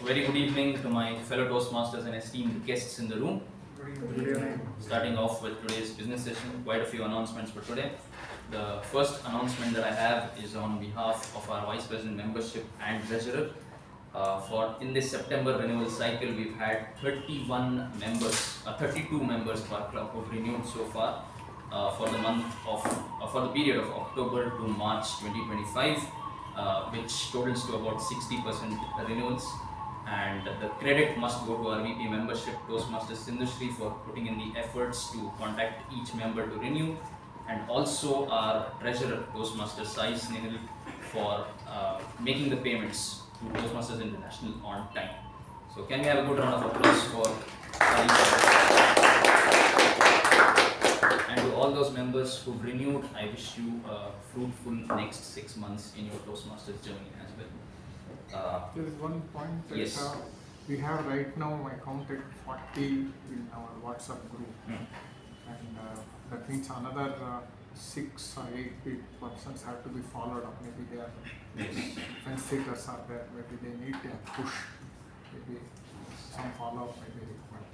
Very good evening to my fellow Toastmasters and esteemed guests in the room. Good evening. Starting off with today's business session, quite a few announcements for today. The first announcement that I have is on behalf of our Vice President Membership and Treasurer. In this September renewal cycle, we've had 32 members of our club who've renewed so far for the period of October to March 2025, which totals to about 60% renewals. And the credit must go to our VP membership, Toastmasters Sindhushree, for putting in the efforts to contact each member to renew, and also our treasurer, Toastmasters Sai Snehal, for making the payments to Toastmasters International on time. So can we have a good round of applause for Sai? And to all those members who've renewed, I wish you a fruitful next 6 months in your Toastmasters journey as well. There is one point that yes. We have right now, I counted 40 in our WhatsApp group, and that means another 6 or 8 persons have to be followed up. Maybe they are fence sitters are there, maybe they need a push, maybe some follow up may be required.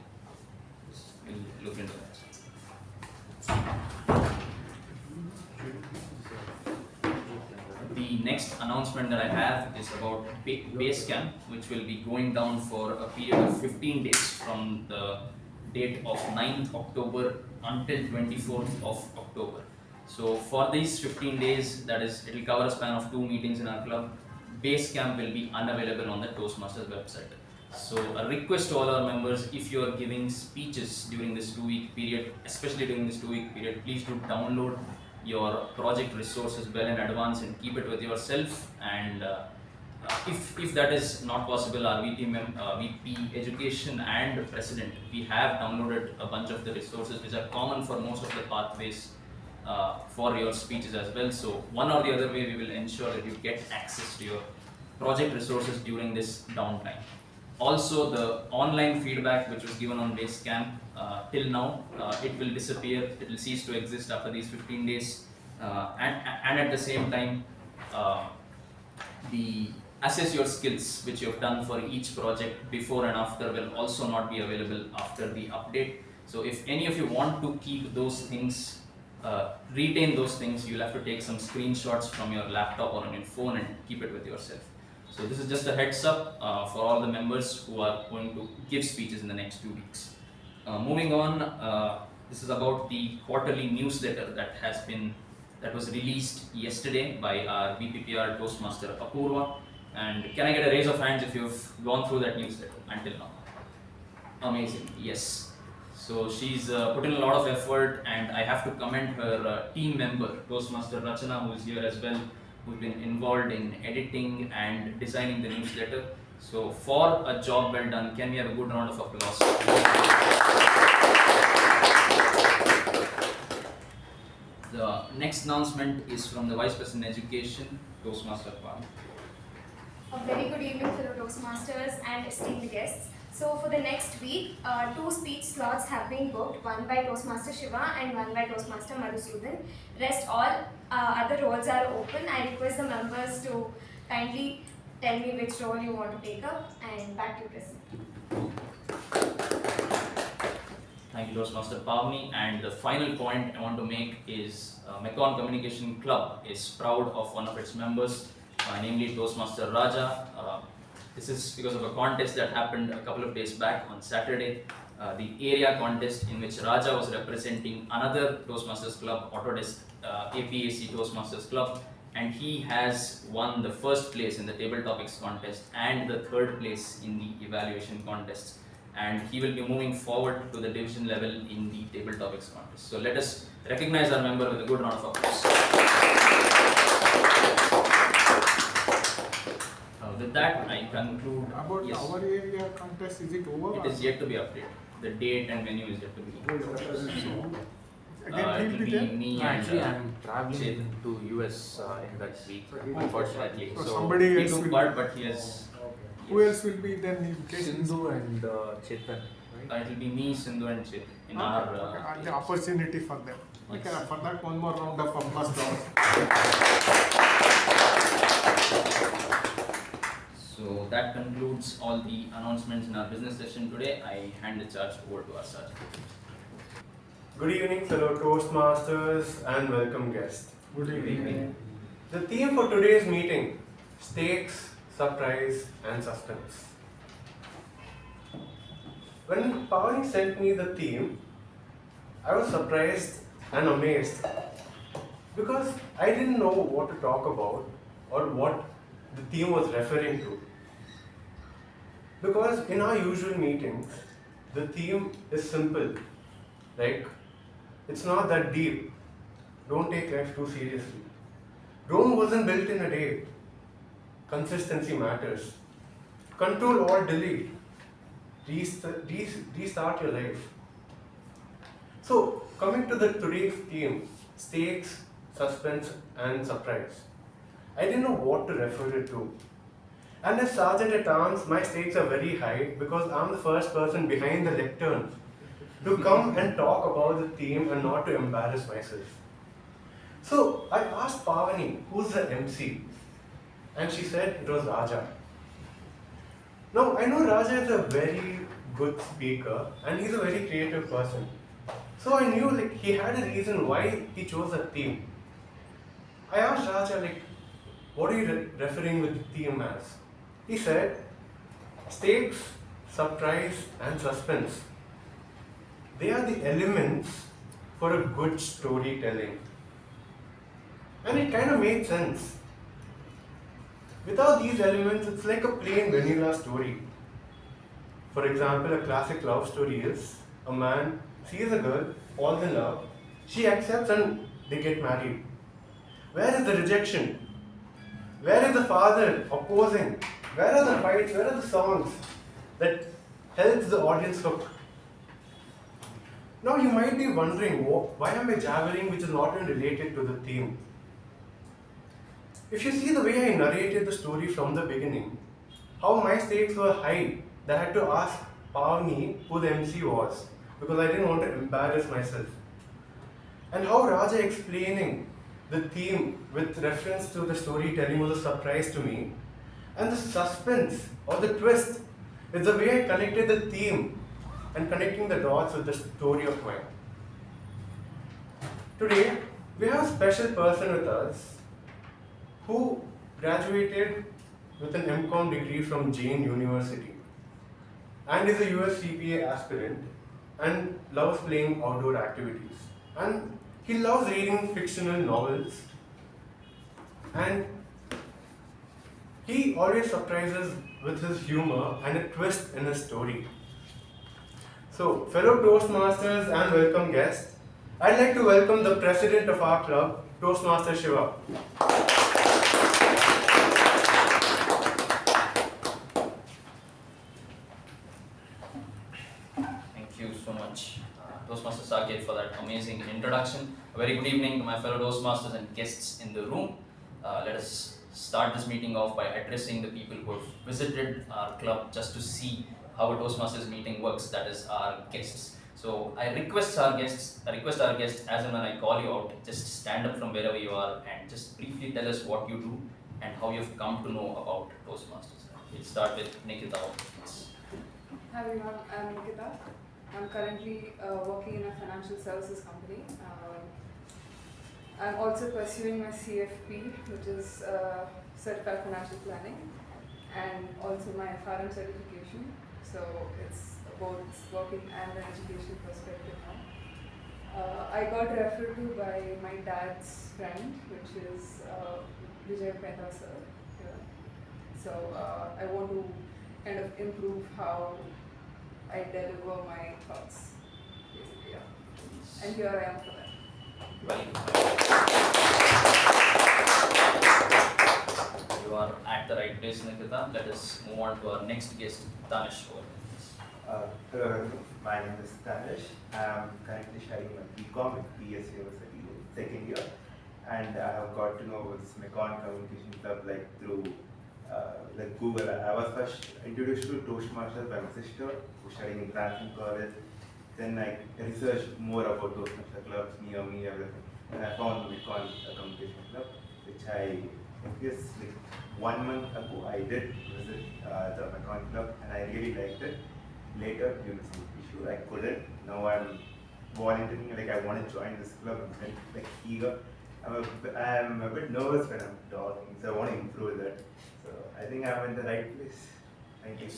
We'll look into that. The next announcement that I have is about base camp, which will be going down for a period of 15 days from the date of 9th October until 24th of October. So for these 15 days, that is, it will cover a span of 2 meetings in our club. Base camp will be unavailable on the Toastmasters website. So a request to all our members, if you are giving speeches during this 2-week period, especially during this 2-week period, please do download your project resources well in advance and keep it with yourself. And if that is not possible, our VP Education and President, we have downloaded a bunch of the resources which are common for most of the pathways for your speeches as well. So one or the other way, we will ensure that you get access to your project resources during this downtime. Also, the online feedback which was given on base camp till now, it will disappear. It will cease to exist after these 15 days. And at the same time, the assess your skills which you have done for each project before and after will also not be available after the update. So if any of you want to keep those things, retain those things, you'll have to take some screenshots from your laptop or on your phone and keep it with yourself. So this is just a heads up for all the members who are going to give speeches in the next 2 weeks. Moving on, this is about the quarterly newsletter that was released yesterday by our VPPR Toastmaster Apoorva. And can I get a raise of hands if you've gone through that newsletter until now? Amazing, yes. So she's put in a lot of effort, and I have to commend her team member, Toastmaster Rachana, who is here as well, who's been involved in editing and designing the newsletter. So for a job well done, can we have a good round of applause? The next announcement is from the Vice President Education, Toastmaster Pavani. A very good evening, fellow Toastmasters and esteemed guests. So for the next week, 2 speech slots have been booked, one by Toastmaster Shiva and one by Toastmaster Madhusudan. Rest all other roles are open. I request the members to kindly tell me which role you want to take up, and back to you, President. Thank you, Toastmaster Pavani. And the final point I want to make is Mekon Communication Club is proud of one of its members, namely Toastmaster Raja. This is because of a contest that happened a couple of days back on Saturday, the area contest in which Raja was representing another Toastmasters club, Autodesk APAC Toastmasters Club, and he has won the first place in the table topics contest and the 3rd place in the evaluation contest. And he will be moving forward to the division level in the table topics contest. So let us recognize our member with a good round of applause. With that, I conclude. About yes. our area contest, is it over? It is yet to be updated. The date and venue is yet to be Again, it he'll will be be there? me Actually, and I'm traveling Chetan. to US in that week, unfortunately. So So, somebody He else took will part, but he has. Who else will be then in case? Sindhu and Chetan, right? It will be me, Sindhu, and Chetan in Okay, our. okay. The opportunity for them. Okay, Yes. for that, one more round of applause. So that concludes all the announcements in our business session today. I hand the charge over to our Sachin. Good evening, fellow Toastmasters and welcome guests. Good evening. The theme for today's meeting: stakes, surprise, and suspense. When Pavani sent me the theme, I was surprised and amazed because I didn't know what to talk about or what the theme was referring to. Because in our usual meetings, the theme is simple, like it's not that deep. Don't take life too seriously. Rome wasn't built in a day. Consistency matters. Control or delete. Restart your life. So, coming to the today's theme, stakes, suspense, and surprise. I didn't know what to refer it to. And as Sergeant at Arms, my stakes are very high because I'm the first person behind the lectern to come and talk about the theme and not to embarrass myself. So I asked Pavani, who's the MC? And she said it was Raja. Now I know Raja is a very good speaker and he's a very creative person. So I knew he had a reason why he chose that theme. I asked Raja what are you referring with the theme as? He said, stakes, surprise and suspense. They are the elements for a good storytelling. And it kind of made sense. Without these elements, it's like a plain vanilla story. For example, a classic love story is a man sees a girl, falls in love, she accepts and they get married. Where is the rejection? Where is the father opposing? Where are the fights? Where are the songs that helps the audience hook? Now you might be wondering, why am I jabbering which is not even related to the theme? If you see the way I narrated the story from the beginning, how my stakes were high, that I had to ask Pavani who the MC was because I didn't want to embarrass myself. And how Raja explaining the theme with reference to the storytelling was a surprise to me. And the suspense or the twist is the way I connected the theme and connecting the dots with the story of mine. Today, we have a special person with us who graduated with an MCom degree from Jain University and is a US CPA aspirant and loves playing outdoor activities. And he loves reading fictional novels and he always surprises with his humor and a twist in his story. So, fellow Toastmasters and welcome guests, I'd like to welcome the president of our club, Toastmaster Shiva. Thank you so much, Toastmaster Saketh, for that amazing introduction. A very good evening to my fellow Toastmasters and guests in the room. Let us start this meeting off by addressing the people who have visited our club just to see how a Toastmasters meeting works, that is our guests. So I request our guests, as and when I call you out, just stand up from wherever you are and just briefly tell us what you do and how you've come to know about Toastmasters. We'll start with Nikita. Hi everyone, I'm Nikita. I'm currently working in a financial services company. I'm also pursuing my CFP, which is Certified Financial Planning, and also my FRM certification. So it's both working and an education perspective now. I got referred to by my dad's friend, which is Vijay Upendra sir. Yeah. So I want to kind of improve how I deliver my thoughts, basically. Yeah. And here I am for that. You are at the right place, Nikita. Let us move on to our next guest, Danish. Hello, my name is Danish. I'm currently studying my BCom at PS University, second year, and I have got to know this Mekon Communication Club through Google. I was first introduced to Toastmasters by my sister, who's studying in Cranston College. Then I researched more about Toastmasters clubs near me, everything, and I found the Mekon Communication Club, which I Because like 1 month ago, I did visit the Mekong Club and I really liked it. Later, due to some issue, I couldn't. Now I'm volunteering, like I want to join this club. I'm like eager. I'm a bit nervous when I'm talking, so I want to improve that. So I think I'm in the right place. Thank you.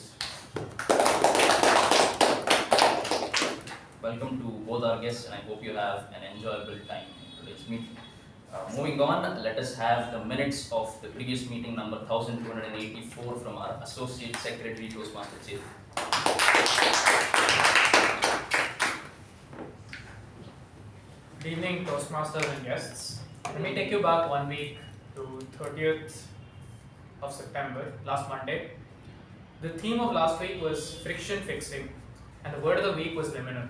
Welcome to both our guests, and I hope you have an enjoyable time in today's meeting. Moving on, let us have the minutes of the previous meeting number 1284 from our Associate Secretary Toastmaster Chetan. Good evening, Toastmasters and guests. Let me take you back 1 week to 30th of September, last Monday. The theme of last week was friction fixing, and the word of the week was liminal.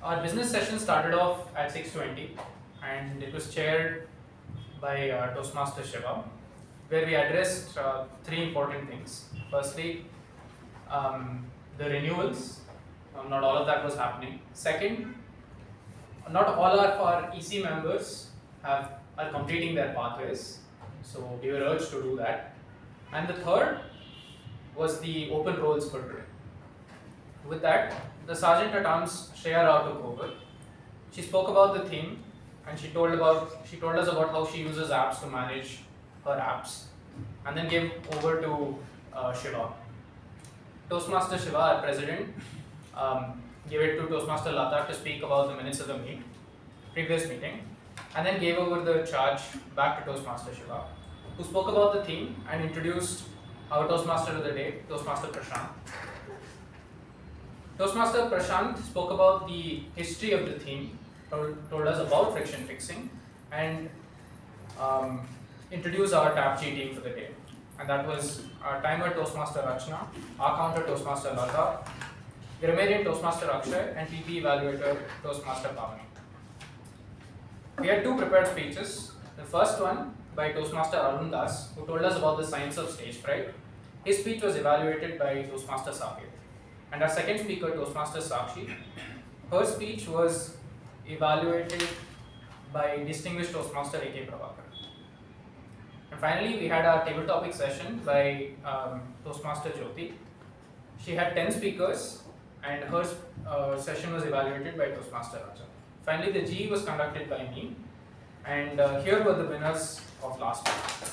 Our business session started off at 6:20, and it was chaired by Toastmaster Shiva, where we addressed 3 important things. Firstly, the renewals. Not all of that was happening. Second, not all of our EC members are completing their pathways, so we were urged to do that. And the third was the open roles for today. With that, the Sergeant at Arms Shreya Rao took over. She spoke about the theme, and she told us about how she uses apps to manage her apps, and then gave over to Shiva. Toastmaster Shiva, our president, gave it to Toastmaster Lata to speak about the minutes of the previous meeting, and then gave over the charge back to Toastmaster Shiva, who spoke about the theme and introduced our Toastmaster of the day, Toastmaster Prashant. Toastmaster Prashant spoke about the history of the theme, told us about friction fixing, and introduced our TAPG team for the day. And that was our timer Toastmaster Rachana, our counter Toastmaster Lata, Grammarian Toastmaster Akshay, and PP Evaluator Toastmaster Pavani. We had 2 prepared speeches. The first one by Toastmaster Arun Das, who told us about the science of stage fright. His speech was evaluated by Toastmaster Saketh. And our second speaker, Toastmaster Sakshi, her speech was evaluated by distinguished Toastmaster K Prabhakara. And finally, we had our table topic session by Toastmaster Jyothi. She had 10 speakers, and her session was evaluated by Toastmaster Rachana. Finally, the GE was conducted by me, and here were the winners of last week.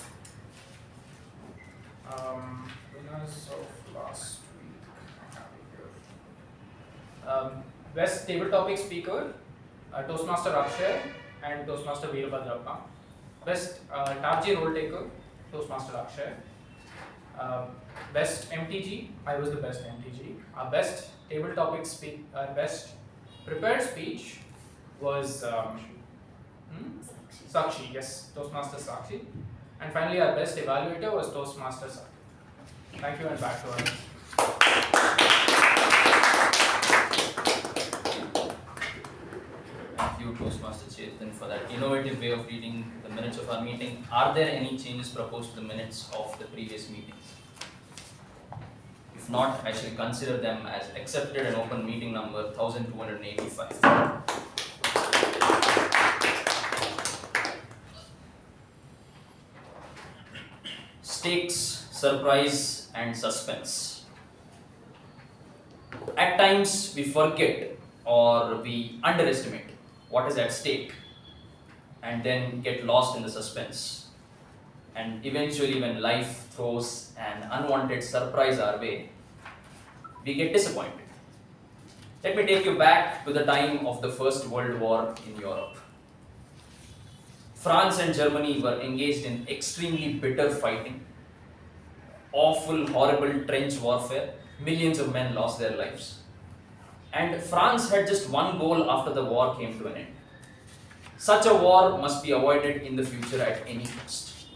Winners of last week, I have it here. Best table topic speaker, Toastmaster Akshay and Toastmaster Veerabhadrappa. Best TAPG role taker, Toastmaster Akshay. Best MTG, I was the best MTG. Our best table topic best prepared speech was Sakshi, yes, Toastmaster Sakshi. And finally, our best evaluator was Toastmaster Sakshi. Thank you, and back to us. Thank you, Toastmaster Chetan, for that innovative way of reading the minutes of our meeting. Are there any changes proposed to the minutes of the previous meetings? If not, I shall consider them as accepted and open meeting number 1285. Stakes, surprise, and suspense. At times we forget or we underestimate what is at stake and then get lost in the suspense. And eventually, when life throws an unwanted surprise our way, we get disappointed. Let me take you back to the time of the First World War in Europe. France and Germany were engaged in extremely bitter fighting, awful, horrible trench warfare. Millions of men lost their lives. And France had just one goal after the war came to an end. Such a war must be avoided in the future at any cost.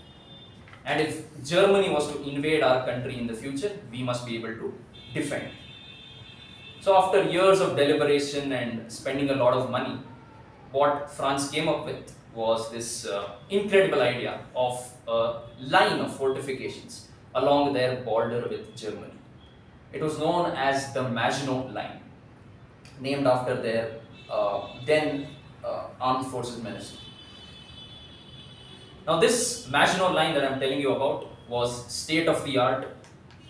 And if Germany was to invade our country in the future, we must be able to defend. So after years of deliberation and spending a lot of money, what France came up with was this incredible idea of a line of fortifications along their border with Germany. It was known as the Maginot Line, named after their then Armed Forces Minister. Now this Maginot Line that I'm telling you about was state-of-the-art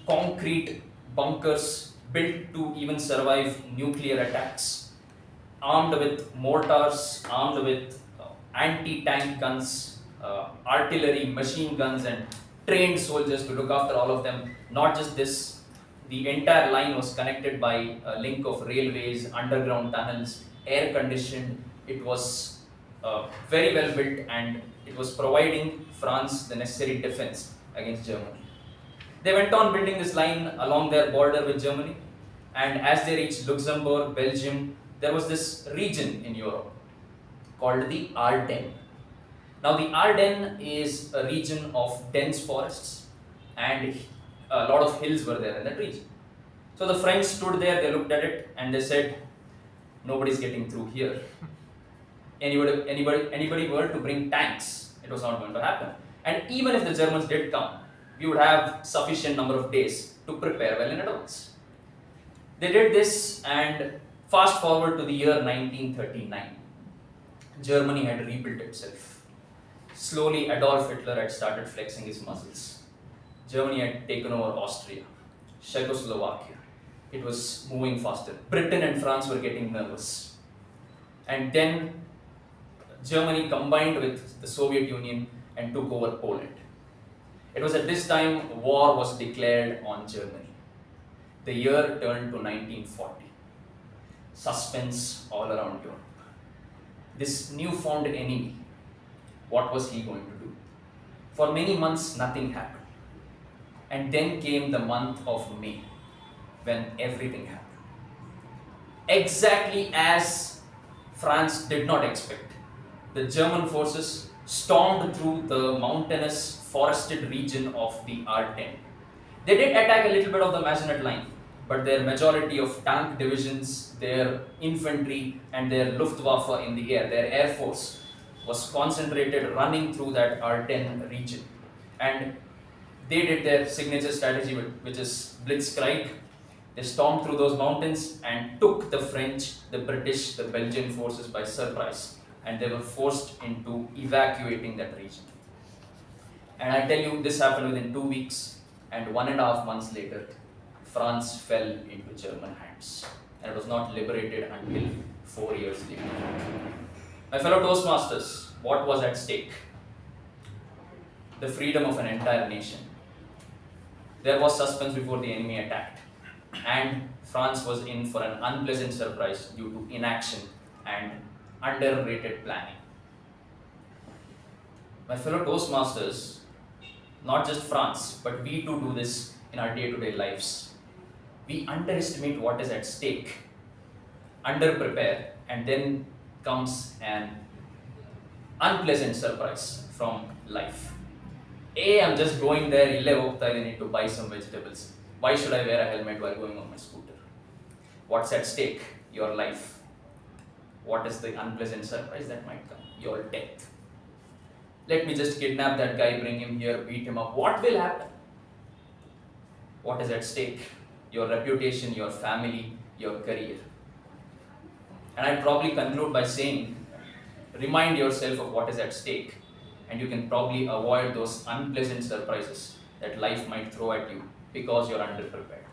concrete bunkers built to even survive nuclear attacks, armed with mortars, armed with anti-tank guns, artillery, machine guns, and trained soldiers to look after all of them. Not just this, the entire line was connected by a link of railways, underground tunnels, air conditioned. It was very well built, and it was providing France the necessary defense against Germany. They went on building this line along their border with Germany, and as they reached Luxembourg, Belgium, there was this region in Europe called the Ardennes. Now the Ardennes is a region of dense forests, and a lot of hills were there in that region. So the French stood there, they looked at it, and they said, nobody's getting through here. Anybody were to bring tanks, it was not going to happen. And even if the Germans did come, we would have sufficient number of days to prepare well in advance. They did this, and fast forward to the year 1939. Germany had rebuilt itself. Slowly, Adolf Hitler had started flexing his muscles. Germany had taken over Austria, Czechoslovakia. It was moving faster. Britain and France were getting nervous. And then Germany combined with the Soviet Union and took over Poland. It was at this time war was declared on Germany. The year turned to 1940. Suspense all around Europe. This newfound enemy, what was he going to do? For many months, nothing happened. And then came the month of May, when everything happened. Exactly as France did not expect, the German forces stormed through the mountainous, forested region of the Ardennes. They did attack a little bit of the Maginot Line, but their majority of tank divisions, their infantry, and their Luftwaffe in the air, their air force, was concentrated running through that Ardennes region. And they did their signature strategy, which is blitzkrieg. They stormed through those mountains and took the French, the British, the Belgian forces by surprise, and they were forced into evacuating that region. And I tell you, this happened within 2 weeks, and 1.5 months later, France fell into German hands, and it was not liberated until 4 years later. My fellow Toastmasters, what was at stake? The freedom of an entire nation. There was suspense before the enemy attacked, and France was in for an unpleasant surprise due to inaction and underrated planning. My fellow Toastmasters, not just France, but we too do this in our day-to-day lives. We underestimate what is at stake, under-prepare, and then comes an unpleasant surprise from life. I'm just going there, I need to buy some vegetables. Why should I wear a helmet while going on my scooter? What's at stake? Your life. What is the unpleasant surprise that might come? Your death. Let me just kidnap that guy, bring him here, beat him up. What will happen? What is at stake? Your reputation, your family, your career. And I'd probably conclude by saying, remind yourself of what is at stake, and you can probably avoid those unpleasant surprises that life might throw at you because you're underprepared.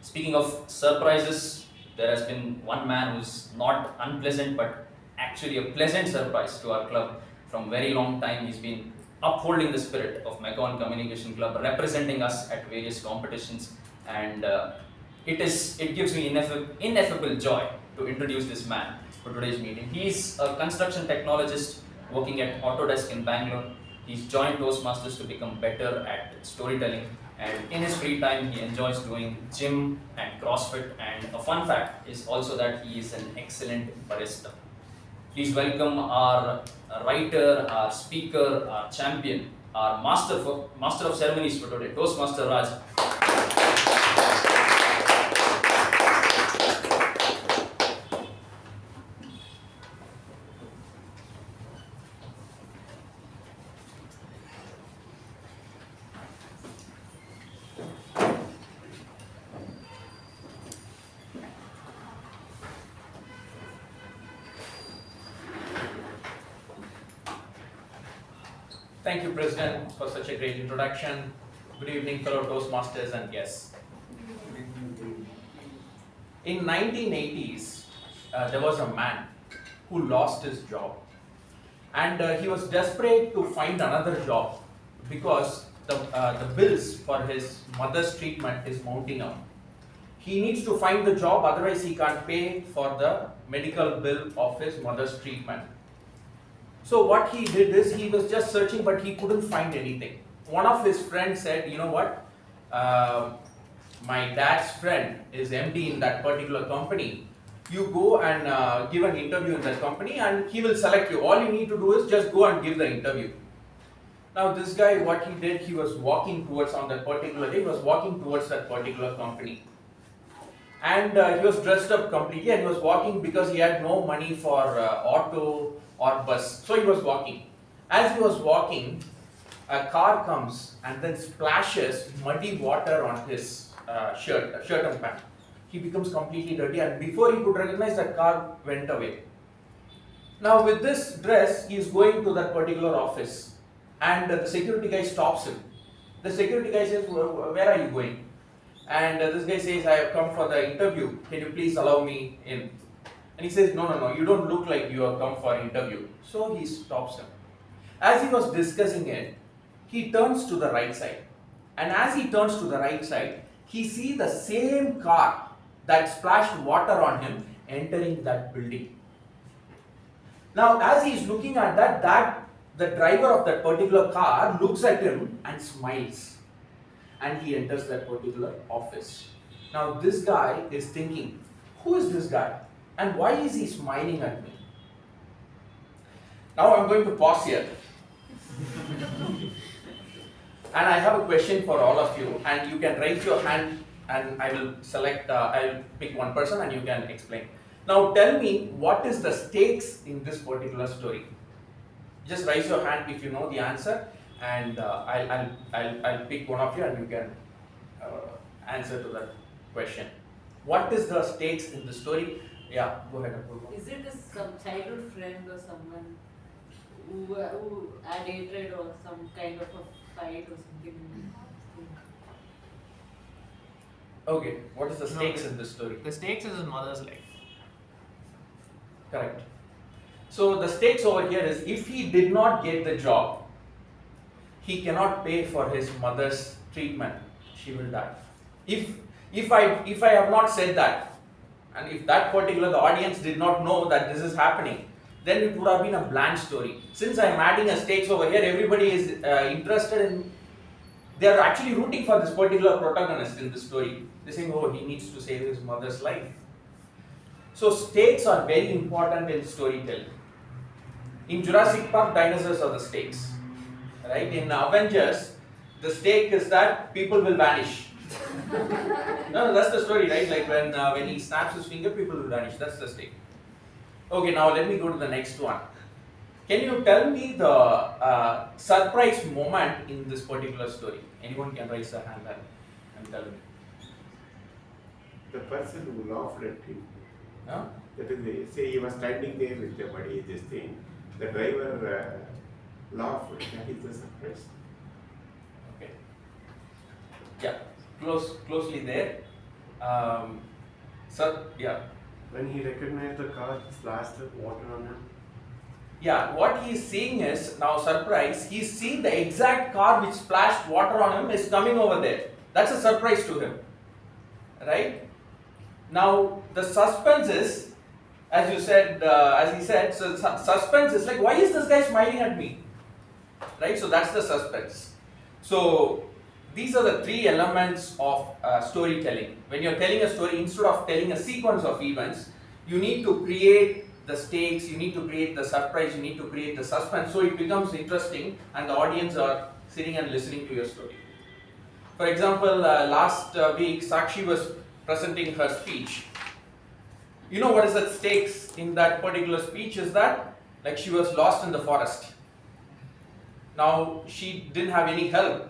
Speaking of surprises, there has been one man who's not unpleasant but actually a pleasant surprise to our club from very long time. He's been upholding the spirit of Macon Communication Club, representing us at various competitions, and it gives me ineffable joy to introduce this man for today's meeting. He's a construction technologist working at Autodesk in Bangalore. He's joined Toastmasters to become better at storytelling, and in his free time he enjoys doing gym and CrossFit, and a fun fact is also that he is an excellent barista. Please welcome our writer, our speaker, our champion, our master of ceremonies for today, Toastmaster Raj. Thank you, President, for such a great introduction. Good evening, fellow Toastmasters and guests. In 1980s, there was a man who lost his job, and he was desperate to find another job because the bills for his mother's treatment is mounting up. He needs to find the job, otherwise he can't pay for the medical bill of his mother's treatment. So what he did is, he was just searching, but he couldn't find anything. One of his friends said, you know what, my dad's friend is MD in that particular company. You go and give an interview in that company and he will select you. All you need to do is just go and give the interview. Now this guy, what he did, he was walking towards, on that particular day, he was walking towards that particular company. And he was dressed up completely and he was walking because he had no money for auto or bus. So he was walking. As he was walking, a car comes and then splashes muddy water on his shirt and pant. He becomes completely dirty, and before he could recognize, that car went away. Now with this dress, he is going to that particular office and the security guy stops him. The security guy says, where are you going? And this guy says, I have come for the interview. Can you please allow me in? And he says, no, you don't look like you have come for an interview. So he stops him. As he was discussing it, he turns to the right side. And as he turns to the right side, he sees the same car that splashed water on him entering that building. Now, as he is looking at that, the driver of that particular car looks at him and smiles. And he enters that particular office. Now, this guy is thinking, who is this guy? And why is he smiling at me? Now, I'm going to pause here. And I have a question for all of you, and you can raise your hand and I will select, I will pick one person and you can explain. Now tell me, what is the stakes in this particular story? Just raise your hand if you know the answer, and I'll pick one of you and you can answer to that question. What is the stakes in the story? Yeah, go ahead, Apoorva. Is it some childhood friend or someone who had hatred or some kind of a fight or something? Okay, what is the stakes in this story? The stakes is his mother's life. Correct. So the stakes over here is, if he did not get the job, he cannot pay for his mother's treatment. She will die. If I have not said that, and if that particular the audience did not know that this is happening, then it would have been a bland story. Since I am adding a stakes over here, everybody is interested in, they are actually rooting for this particular protagonist in the story. They're saying, oh, he needs to save his mother's life. So stakes are very important in storytelling. In Jurassic Park, dinosaurs are the stakes. Right? In Avengers, the stake is that people will vanish. No, that's the story, right? Like when he snaps his finger, people will vanish. That's the stake. Okay, now let me go to the next one. Can you tell me the surprise moment in this particular story? Anyone can raise their hand and tell me. The person who laughed at him. Huh? That is, say he was standing there with the body, this thing. The driver laughed. That is the surprise. Okay. Yeah, closely there. Yeah. When he recognized the car, splashed water on him. Yeah, what he is seeing is, now surprise, he is seeing the exact car which splashed water on him is coming over there. That's a surprise to him. Right? Now, the suspense is, as you said, as he said, so suspense is like, why is this guy smiling at me? Right? So that's the suspense. So these are the three elements of storytelling. When you're telling a story, instead of telling a sequence of events, you need to create the stakes, you need to create the surprise, you need to create the suspense, so it becomes interesting and the audience are sitting and listening to your story. For example, last week Sakshi was presenting her speech. You know what is at stakes in that particular speech is that, like, she was lost in the forest. Now she didn't have any help.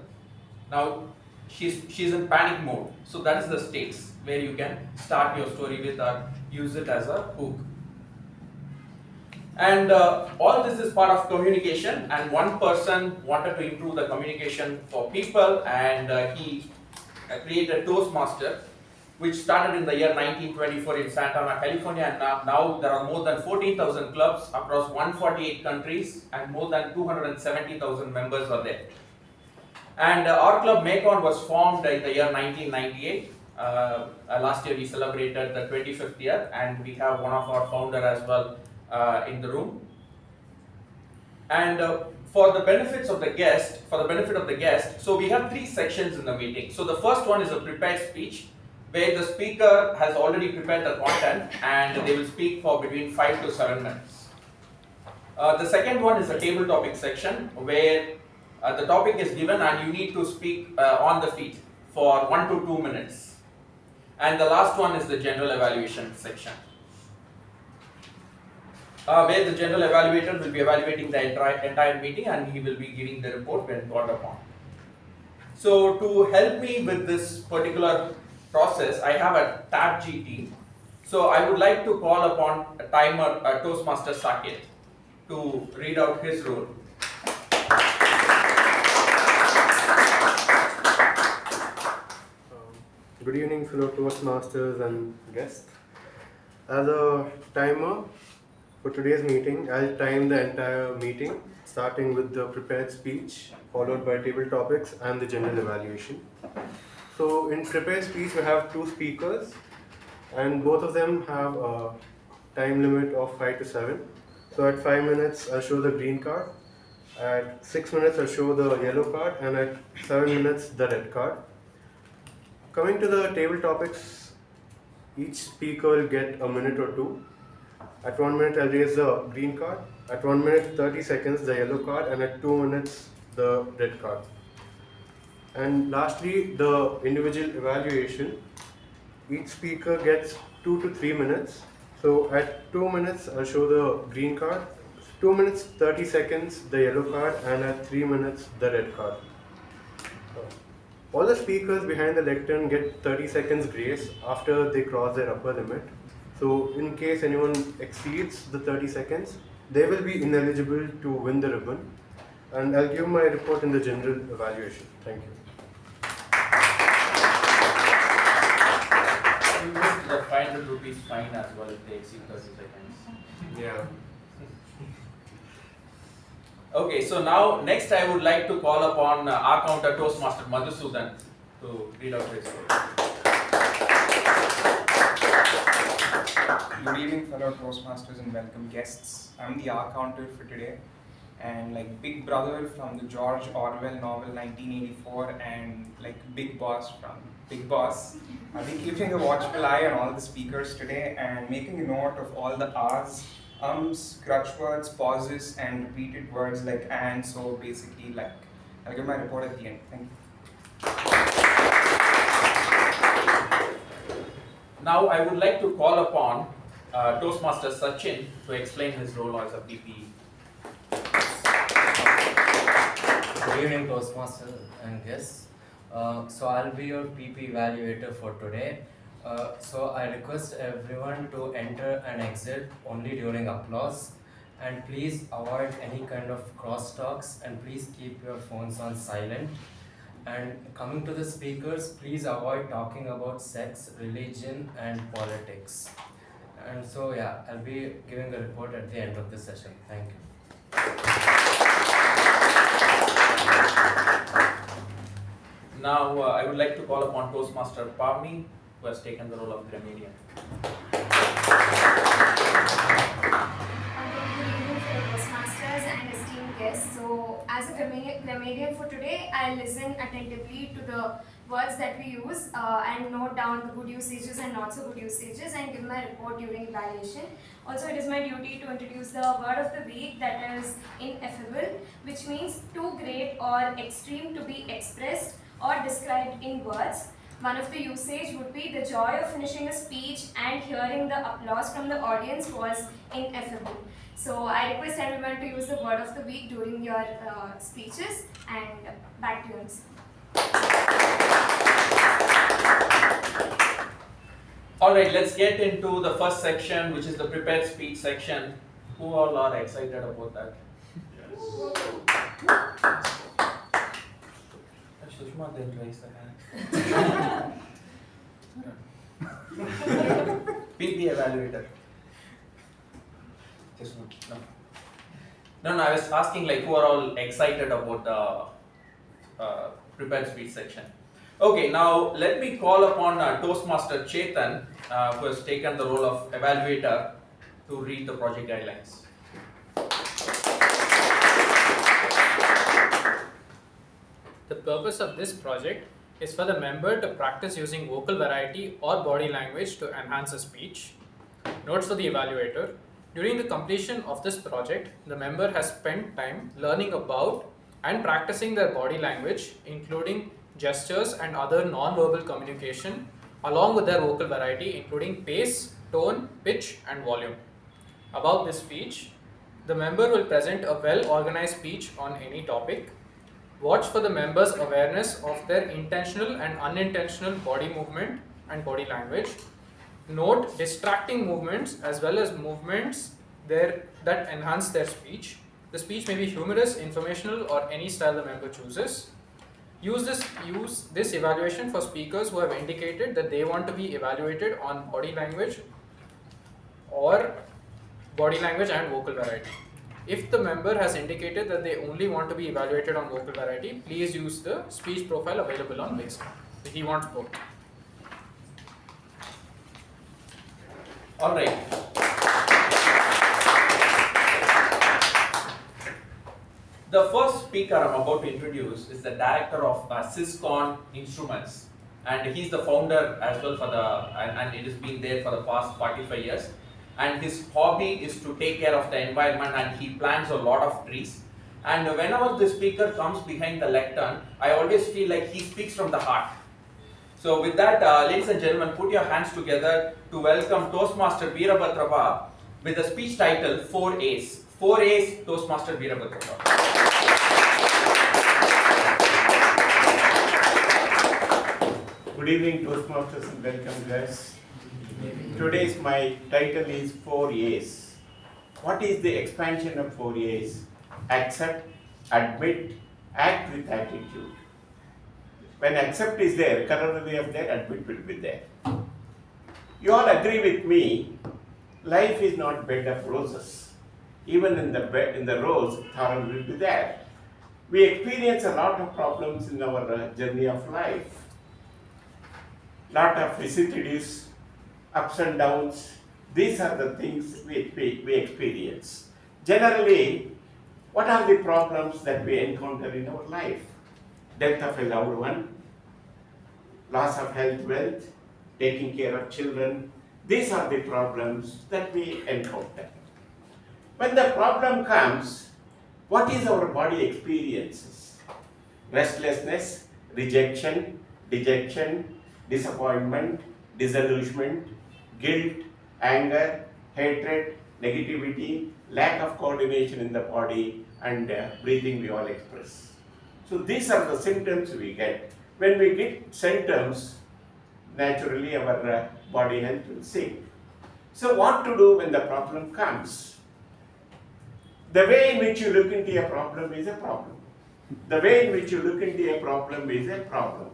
Now she's in panic mode. So that is the stakes where you can start your story with or use it as a hook. And all this is part of communication, and one person wanted to improve the communication for people, and he created Toastmaster, which started in the year 1924 in Santa Ana, California, and now there are more than 14,000 clubs across 148 countries, and more than 270,000 members are there. And our club Macon was formed in the year 1998. Last year we celebrated the 25th year, and we have one of our founder as well in the room. And for the benefit of the guest, so we have 3 sections in the meeting. So the first one is a prepared speech, where the speaker has already prepared the content, and they will speak for between 5 to 7 minutes. The second one is a table topic section, where the topic is given and you need to speak on the feet for 1 to 2 minutes. And the last one is the general evaluation section, where the general evaluator will be evaluating the entire meeting, and he will be giving the report when called upon. So to help me with this particular process, I have a TAPG team. So I would like to call upon a timer, Toastmaster Saketh, to read out his role. Good evening, fellow Toastmasters and guests. As a timer for today's meeting, I'll time the entire meeting, starting with the prepared speech, followed by table topics and the general evaluation. So in prepared speech, we have 2 speakers, and both of them have a time limit of 5 to 7. So at 5 minutes, I'll show the green card. At 6 minutes, I'll show the yellow card, and at 7 minutes, the red card. Coming to the table topics, each speaker will get a minute or 2. At 1 minute, I'll raise the green card. At 1 minute, 30 seconds, the yellow card, and at 2 minutes, the red card. And lastly, the individual evaluation. Each speaker gets 2 to 3 minutes. So at 2 minutes, I'll show the green card. 2 minutes, 30 seconds, the yellow card, and at 3 minutes, the red card. All the speakers behind the lectern get 30 seconds grace after they cross their upper limit. So in case anyone exceeds the 30 seconds, they will be ineligible to win the ribbon. And I'll give my report in the general evaluation. Thank you. The 500 rupees fine as well if they exceed 30 seconds. Yeah. Okay, so now next I would like to call upon our counter Toastmaster Madhusudan to read out his report. Good evening, fellow Toastmasters and welcome guests. I'm the R counter for today, and like Big Brother from the George Orwell novel 1984, and like Big Boss from Big Boss, I'll be keeping a watchful eye on all the speakers today and making a note of all the R's, crutch words, pauses, and repeated words like and. So basically, like I'll give my report at the end. Thank you. Now I would like to call upon Toastmaster Sachin to explain his role as a PPE. Good evening, Toastmasters and guests. So I'll be your PP evaluator for today. So I request everyone to enter and exit only during applause, and please avoid any kind of crosstalks, and please keep your phones on silent. And coming to the speakers, please avoid talking about sex, religion, and politics. And so yeah, I'll be giving a report at the end of the session. Thank you. Now I would like to call upon Toastmaster Pavani, who has taken the role of Grammarian. Toastmasters and esteemed guests. So, as a grammarian for today, I'll listen attentively to the words that we use and note down the good usages and not so good usages and give my report during evaluation. Also, it is my duty to introduce the word of the week, that is ineffable, which means too great or extreme to be expressed or described in words. One of the usage would be the joy of finishing a speech and hearing the applause from the audience was ineffable. So I request everyone to use the word of the week during your speeches, and back to you. Alright, let's get into the first section, which is the prepared speech section. Who all are excited about that? Sushma then raise the hand. PP evaluator. Just one. No. No, I was asking like who are all excited about the prepared speech section. Okay, now let me call upon Toastmaster Chetan, who has taken the role of evaluator, to read the project guidelines. The purpose of this project is for the member to practice using vocal variety or body language to enhance a speech. Notes for the evaluator. During the completion of this project, the member has spent time learning about and practicing their body language, including gestures and other non-verbal communication, along with their vocal variety, including pace, tone, pitch, and volume. About this speech, the member will present a well-organized speech on any topic. Watch for the member's awareness of their intentional and unintentional body movement and body language. Note distracting movements as well as movements that enhance their speech. The speech may be humorous, informational, or any style the member chooses. Use this evaluation for speakers who have indicated that they want to be evaluated on body language and vocal variety. If the member has indicated that they only want to be evaluated on vocal variety, please use the speech profile available on Basecamp. He wants both. All right. The first speaker I'm about to introduce is the director of Syscon Instruments, and he's the founder as well and it has been there for the past 45 years. And his hobby is to take care of the environment, and he plants a lot of trees. And whenever the speaker comes behind the lectern, I always feel like he speaks from the heart. So with that, ladies and gentlemen, put your hands together to welcome Toastmaster Veerabhadrappa with the speech title 4 A's. 4 A's, Toastmaster Veerabhadrappa. Good evening, Toastmasters, and welcome, guys. Today's my title is 4 A's. What is the expansion of 4 A's? Accept, admit, act with attitude. When accept is there, corollary of that, admit will be there. You all agree with me, life is not bed of roses. Even in the rose, thorn will be there. We experience a lot of problems in our journey of life. Lot of vicissitudes, ups and downs. These are the things we experience. Generally, what are the problems that we encounter in our life? Death of a loved one, loss of health, wealth, taking care of children. These are the problems that we encounter. When the problem comes, what is our body experiences? Restlessness, rejection, dejection, disappointment, disillusionment, guilt, anger, hatred, negativity, lack of coordination in the body, and breathing we all express. So these are the symptoms we get. When we get symptoms, naturally our body health will sink. So what to do when the problem comes? The way in which you look into a problem is a problem. The way in which you look into a problem is a problem.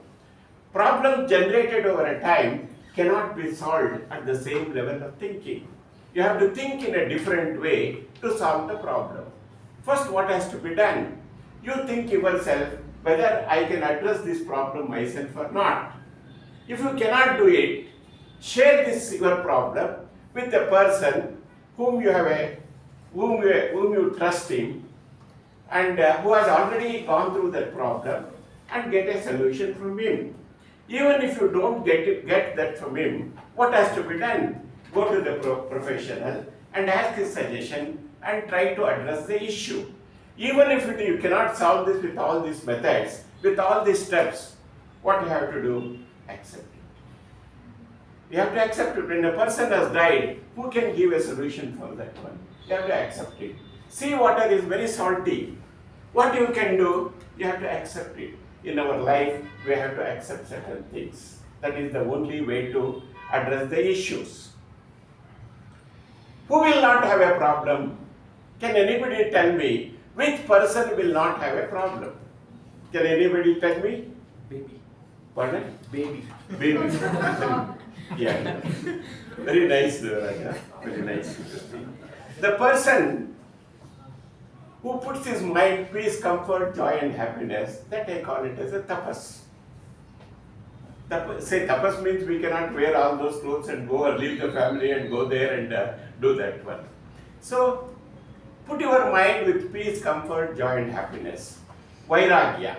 Problem generated over a time cannot be solved at the same level of thinking. You have to think in a different way to solve the problem. First, what has to be done? You think yourself whether I can address this problem myself or not. If you cannot do it, share this your problem with a person whom you trust in, and who has already gone through that problem, and get a solution from him. Even if you don't get that from him, what has to be done? Go to the professional and ask his suggestion and try to address the issue. Even if you cannot solve this with all these methods, with all these steps, what you have to do? Accept it. You have to accept it. When a person has died, who can give a solution for that one? You have to accept it. Sea water is very salty. What you can do? You have to accept it. In our life, we have to accept certain things. That is the only way to address the issues. Who will not have a problem Can anybody tell me which person will not have a problem? Can anybody tell me? Baby. Pardon? Baby. Baby. Yeah. Very nice, Raja. Very nice. The person who puts his mind, peace, comfort, joy and happiness, that I call it as a tapas. Say tapas means we cannot wear all those clothes and go or leave the family and go there and do that one. So, put your mind with peace, comfort, joy and happiness. Vairagya.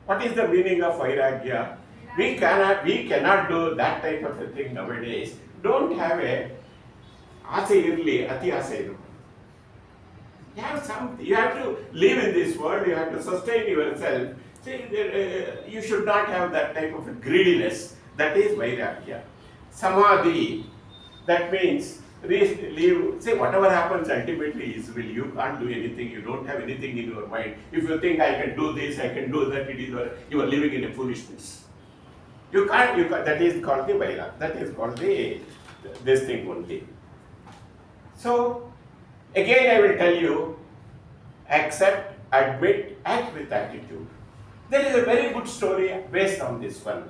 What is the meaning of Vairagya? We cannot do that type of a thing nowadays. Don't have a ase irli, ati ase iru. You have to live in this world, you have to sustain yourself. See, you should not have that type of a greediness. That is Vairagya. Samadhi, that means leave, say whatever happens ultimately is will. You can't do anything, you don't have anything in your mind. If you think I can do this, I can do that, you are living in a foolishness. You can't, that is called the Vairagya, that is called this thing only. So, again I will tell you, accept, admit, act with attitude. There is a very good story based on this one.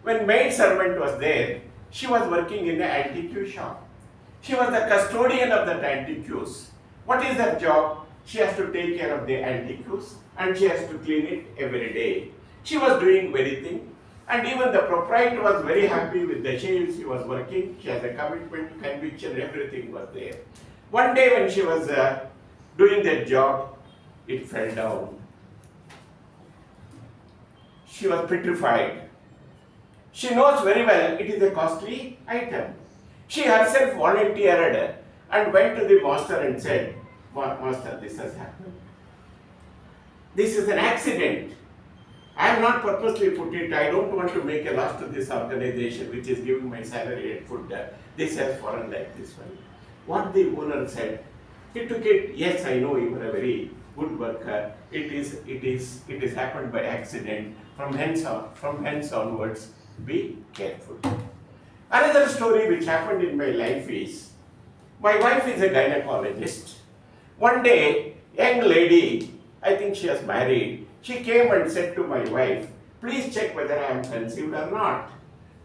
When maid servant was there, she was working in an antique shop. She was the custodian of the antiques. What is her job? She has to take care of the antiques and she has to clean it every day. She was doing everything, and even the proprietor was very happy with the way she was working. She has a commitment, conviction, everything was there. One day when she was doing that job, it fell down. She was petrified. She knows very well it is a costly item. She herself volunteered and went to the master and said, Master, this has happened. This is an accident. I have not purposely put it. I don't want to make a loss to this organization which is giving my salary and food. This has fallen like this one. What the owner said, he took it, yes, I know you are a very good worker. It is happened by accident. From hence onwards, be careful. Another story which happened in my life is, my wife is a gynecologist. One day, young lady, I think she was married, she came and said to my wife, please check whether I am conceived or not.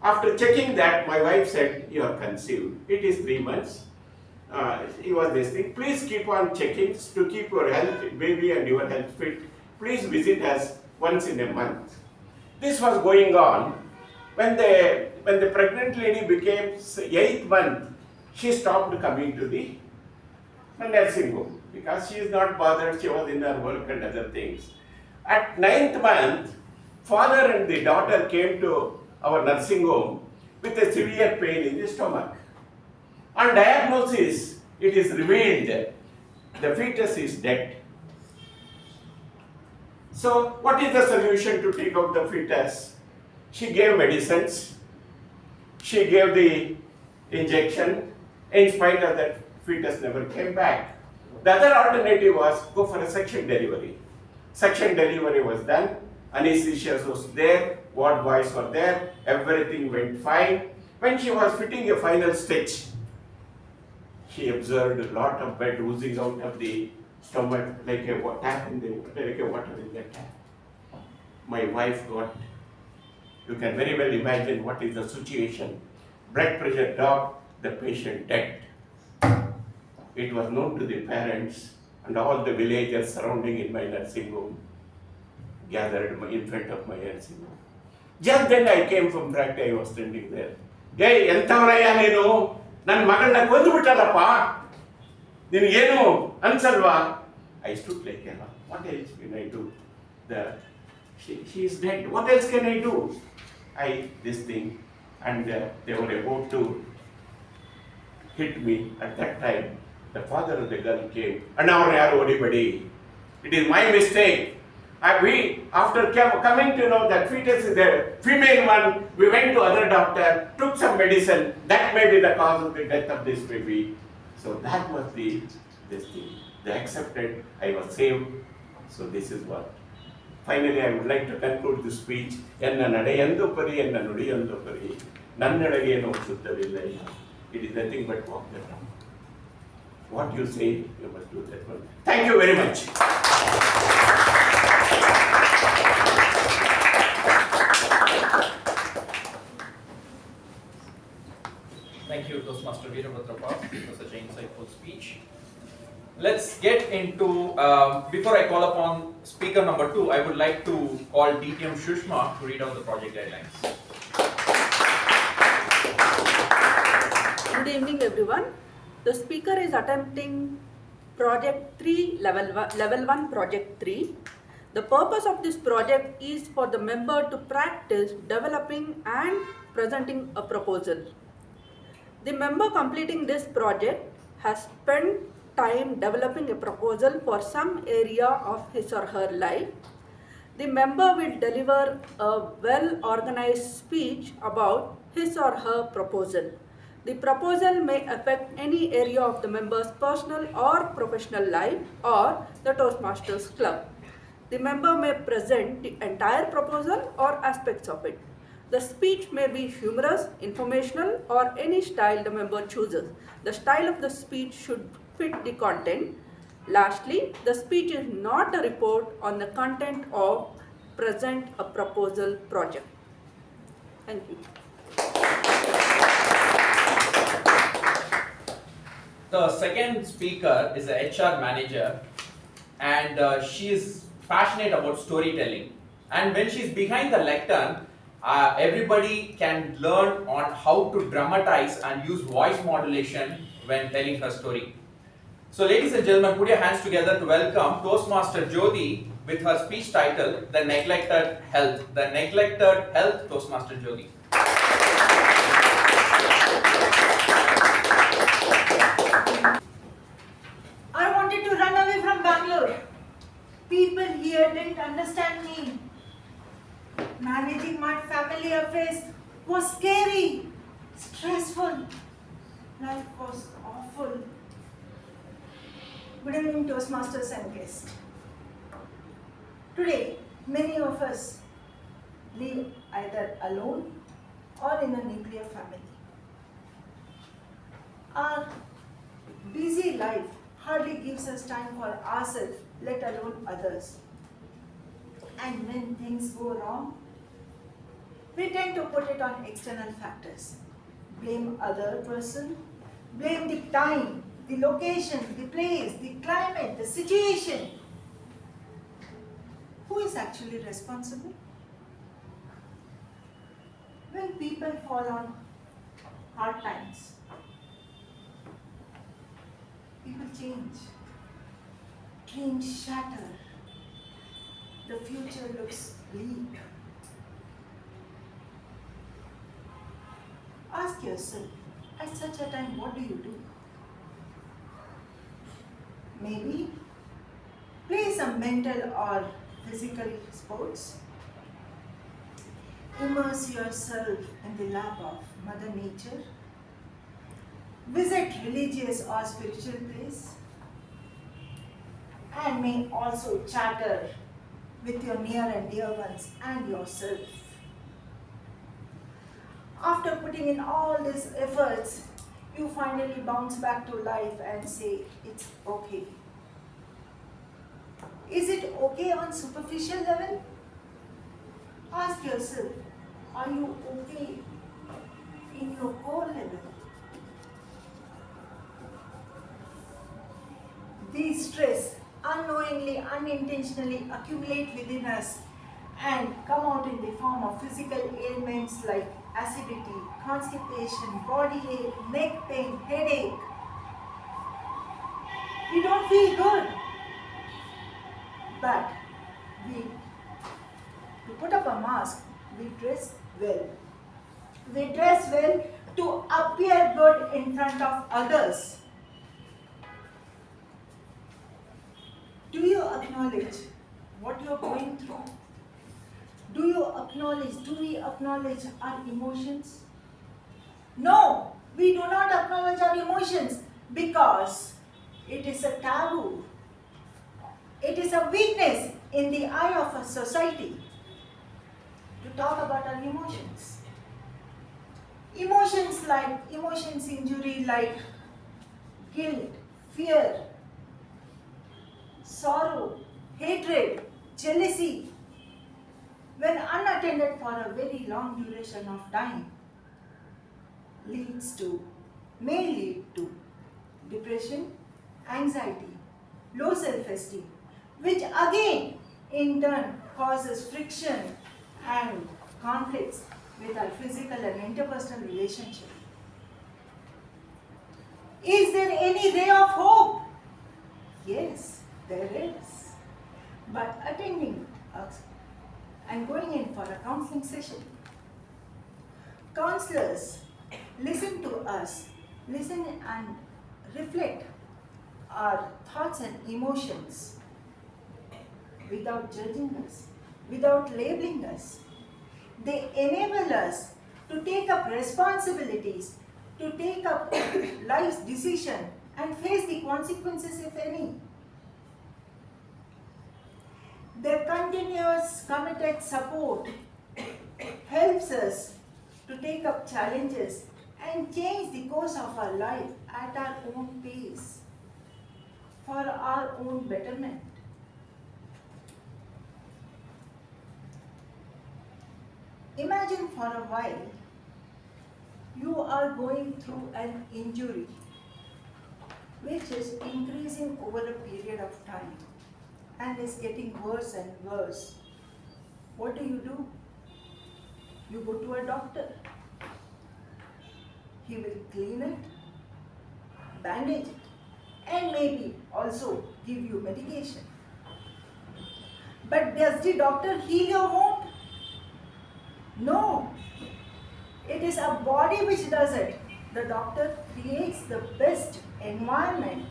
After checking that, my wife said, you are conceived. It is 3 months. It was this thing. Please keep on checking to keep your health, baby and your health fit. Please visit us once in a month. This was going on. When the pregnant lady became 8th month, she stopped coming to the nursing home because she is not bothered. She was in her work and other things. At 9th month, father and the daughter came to our nursing home with a severe pain in the stomach. On diagnosis, it is revealed the fetus is dead. So, what is the solution to take out the fetus? She gave medicines, she gave the injection. In spite of that, fetus never came back. The other alternative was go for a section delivery. Section delivery was done, anesthesia was there, ward boys were there, everything went fine. When she was fitting a final stitch, she observed a lot of blood oozing out of the stomach like a water in the tap. My wife got, you can very well imagine what is the situation. Blood pressure dropped, the patient dead. It was known to the parents and all the villagers surrounding in my nursing home gathered in front of my nursing home. Just then I came from practice, I was standing there. Hey, entavaraya nenu? Nan magalna kondu bittallappa. Ninigenu ansalva? I stood like, what else can I do? She is dead. What else can I do? This thing, and they were about to hit me at that time. The father of the girl came, and now anybody. It is my mistake. After coming to know that fetus is a female one, we went to other doctor, took some medicine. That may be the cause of the death of this baby. So that was this thing. They accepted. I was saved. So this is what. Finally, I would like to conclude this speech. Enna nadayandu pari, enna nudiyandu pari. Nannadage no shuddavillai. It is nothing but walk the talk. What you say, you must do that one. Thank you very much. Thank you, Toastmaster Veerabhadrappa, for such an insightful speech. Let's get into, before I call upon speaker number 2, I would like to call DTM Sushma to read out the project guidelines. Good evening, everyone. The speaker is attempting Project 3, Level 1 Project 3. The purpose of this project is for the member to practice developing and presenting a proposal. The member completing this project has spent time developing a proposal for some area of his or her life. The member will deliver a well-organized speech about his or her proposal. The proposal may affect any area of the member's personal or professional life or the Toastmasters Club. The member may present the entire proposal or aspects of it. The speech may be humorous, informational, or any style the member chooses. The style of the speech should fit the content. Lastly, the speech is not a report on the content of present a proposal project. Thank you. The second speaker is a HR manager, and she is passionate about storytelling. And when she's behind the lectern, everybody can learn on how to dramatize and use voice modulation when telling her story. So ladies and gentlemen, put your hands together to welcome Toastmaster Jyothi with her speech title, The Neglected Health. The Neglected Health, Toastmaster Jyothi. I wanted to run away from Bangalore. People here didn't understand me. Managing my family affairs was scary, stressful. Life was awful. Good evening, Toastmasters and guests. Today, many of us live either alone or in a nuclear family. Our busy life hardly gives us time for ourselves, let alone others. And when things go wrong, we tend to put it on external factors. Blame other person, blame the time, the location, the place, the climate, the situation. Who is actually responsible? When people fall on hard times, people change, dreams shatter, the future looks bleak. Ask yourself, at such a time, what do you do? Maybe play some mental or physical sports. Immerse yourself in the lap of Mother Nature. Visit religious or spiritual place. And may also chatter with your near and dear ones and yourself. After putting in all these efforts, you finally bounce back to life and say, it's okay. Is it okay on superficial level? Ask yourself, are you okay in your core level? These stress unknowingly, unintentionally accumulate within us and come out in the form of physical ailments like acidity, constipation, body ache, neck pain, headache. We don't feel good. But to put up a mask, we dress well. We dress well to appear good in front of others. Do you acknowledge what you are going through? Do we acknowledge our emotions? No, we do not acknowledge our emotions because it is a taboo. It is a weakness in the eye of a society to talk about our emotions. Emotions injury like guilt, fear, sorrow, hatred, jealousy, when unattended for a very long duration of time, may lead to depression, anxiety, low self-esteem, which again in turn causes friction and conflicts with our physical and interpersonal relationship. Is there any ray of hope? Yes, there is. But attending and going in for a counseling session, counselors listen to us, listen and reflect our thoughts and emotions without judging us, without labeling us. They enable us to take up responsibilities, to take up life's decision and face the consequences if any. Their continuous committed support helps us to take up challenges and change the course of our life at our own pace for our own betterment. Imagine for a while you are going through an injury which is increasing over a period of time and is getting worse and worse. What do? You go to a doctor. He will clean it, bandage it, and maybe also give you medication. But does the doctor heal your wound? No. It is a body which does it. The doctor creates the best environment,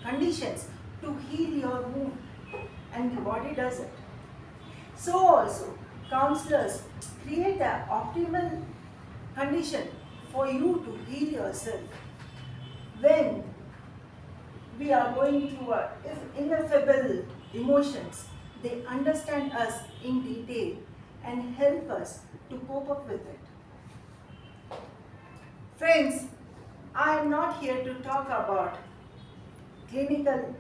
conditions to heal your wound, and the body does it. So also, counselors create the optimal condition for you to heal yourself. When we are going through ineffable emotions, they understand us in detail and help us to cope up with it. Friends, I am not here to talk about clinical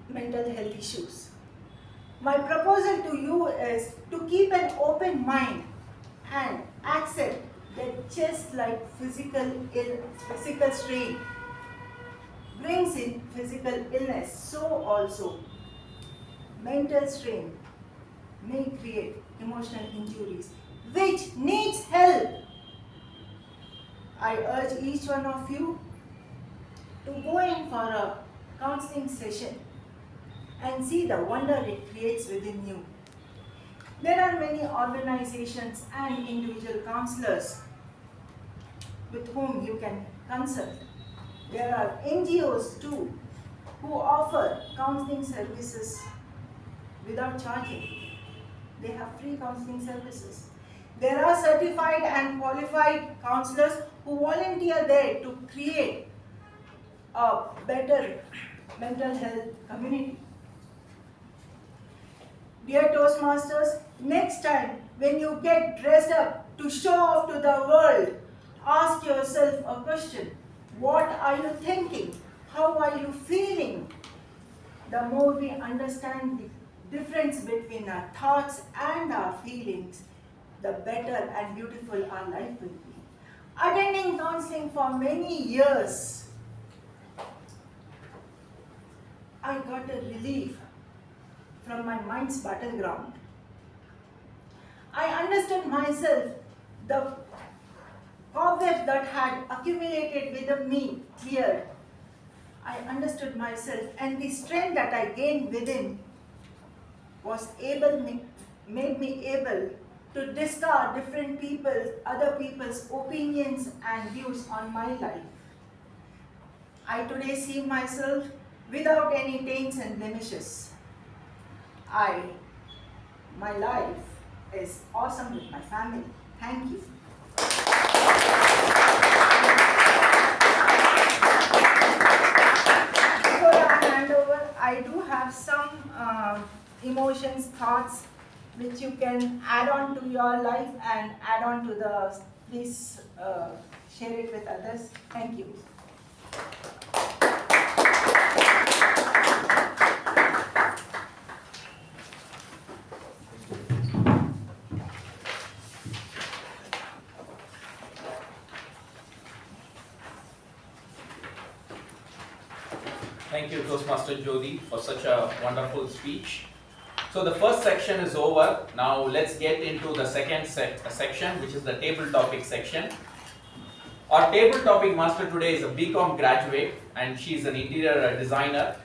mental health issues. My proposal to you is to keep an open mind and accept that just like physical strain brings in physical illness, so also mental strain may create emotional injuries, which needs help. I urge each one of you to go in for a counseling session and see the wonder it creates within you. There are many organizations and individual counselors with whom you can consult. There are NGOs too who offer counseling services without charging. They have free counseling services. There are certified and qualified counselors who volunteer there to create a better mental health community. Dear Toastmasters, next time when you get dressed up to show off to the world, ask yourself a question. What are you thinking? How are you feeling? The more we understand the difference between our thoughts and our feelings, the better and beautiful our life will be. Attending counseling for many years, I got a relief from my mind's battleground. I understood myself, the cobwebs that had accumulated within me cleared. I understood myself, and the strength that I gained within made me able to discard other people's opinions and views on my life. I today see myself without any taints and blemishes. My life is awesome with my family. Thank you. Before I hand over, I do have some emotions, thoughts, which you can add on to your life and add on to please share it with others. Thank you. Thank you, Toastmaster Jyothi, for such a wonderful speech. So the first section is over. Now let's get into the second section, which is the table topic section. Our table topic master today is a BCom graduate, and she's an interior designer,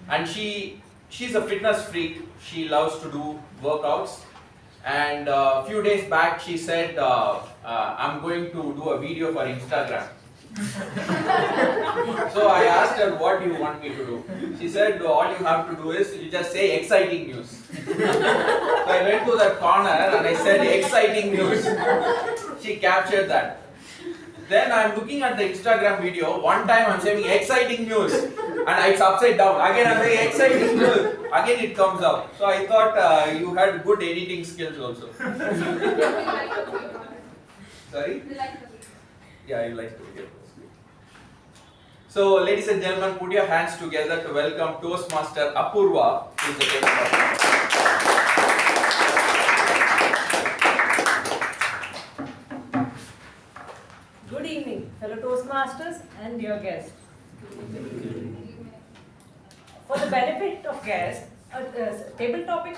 and she's a fitness freak. She loves to do workouts, and a few days back she said, I'm going to do a video for Instagram. So I asked her, what do you want me to do? She said, all you have to do is you just say exciting news. So I went to that corner and I said exciting news. She captured that. Then I'm looking at the Instagram video. One time I'm saying exciting news and it's upside down. Again I'm saying exciting news. Again it comes up. So I thought you had good editing skills also. Sorry? Yeah, you like to video. So, ladies and gentlemen, put your hands together to welcome Toastmaster Apoorva to the table. Good evening, fellow Toastmasters and dear guests. For the benefit of guests, a table topic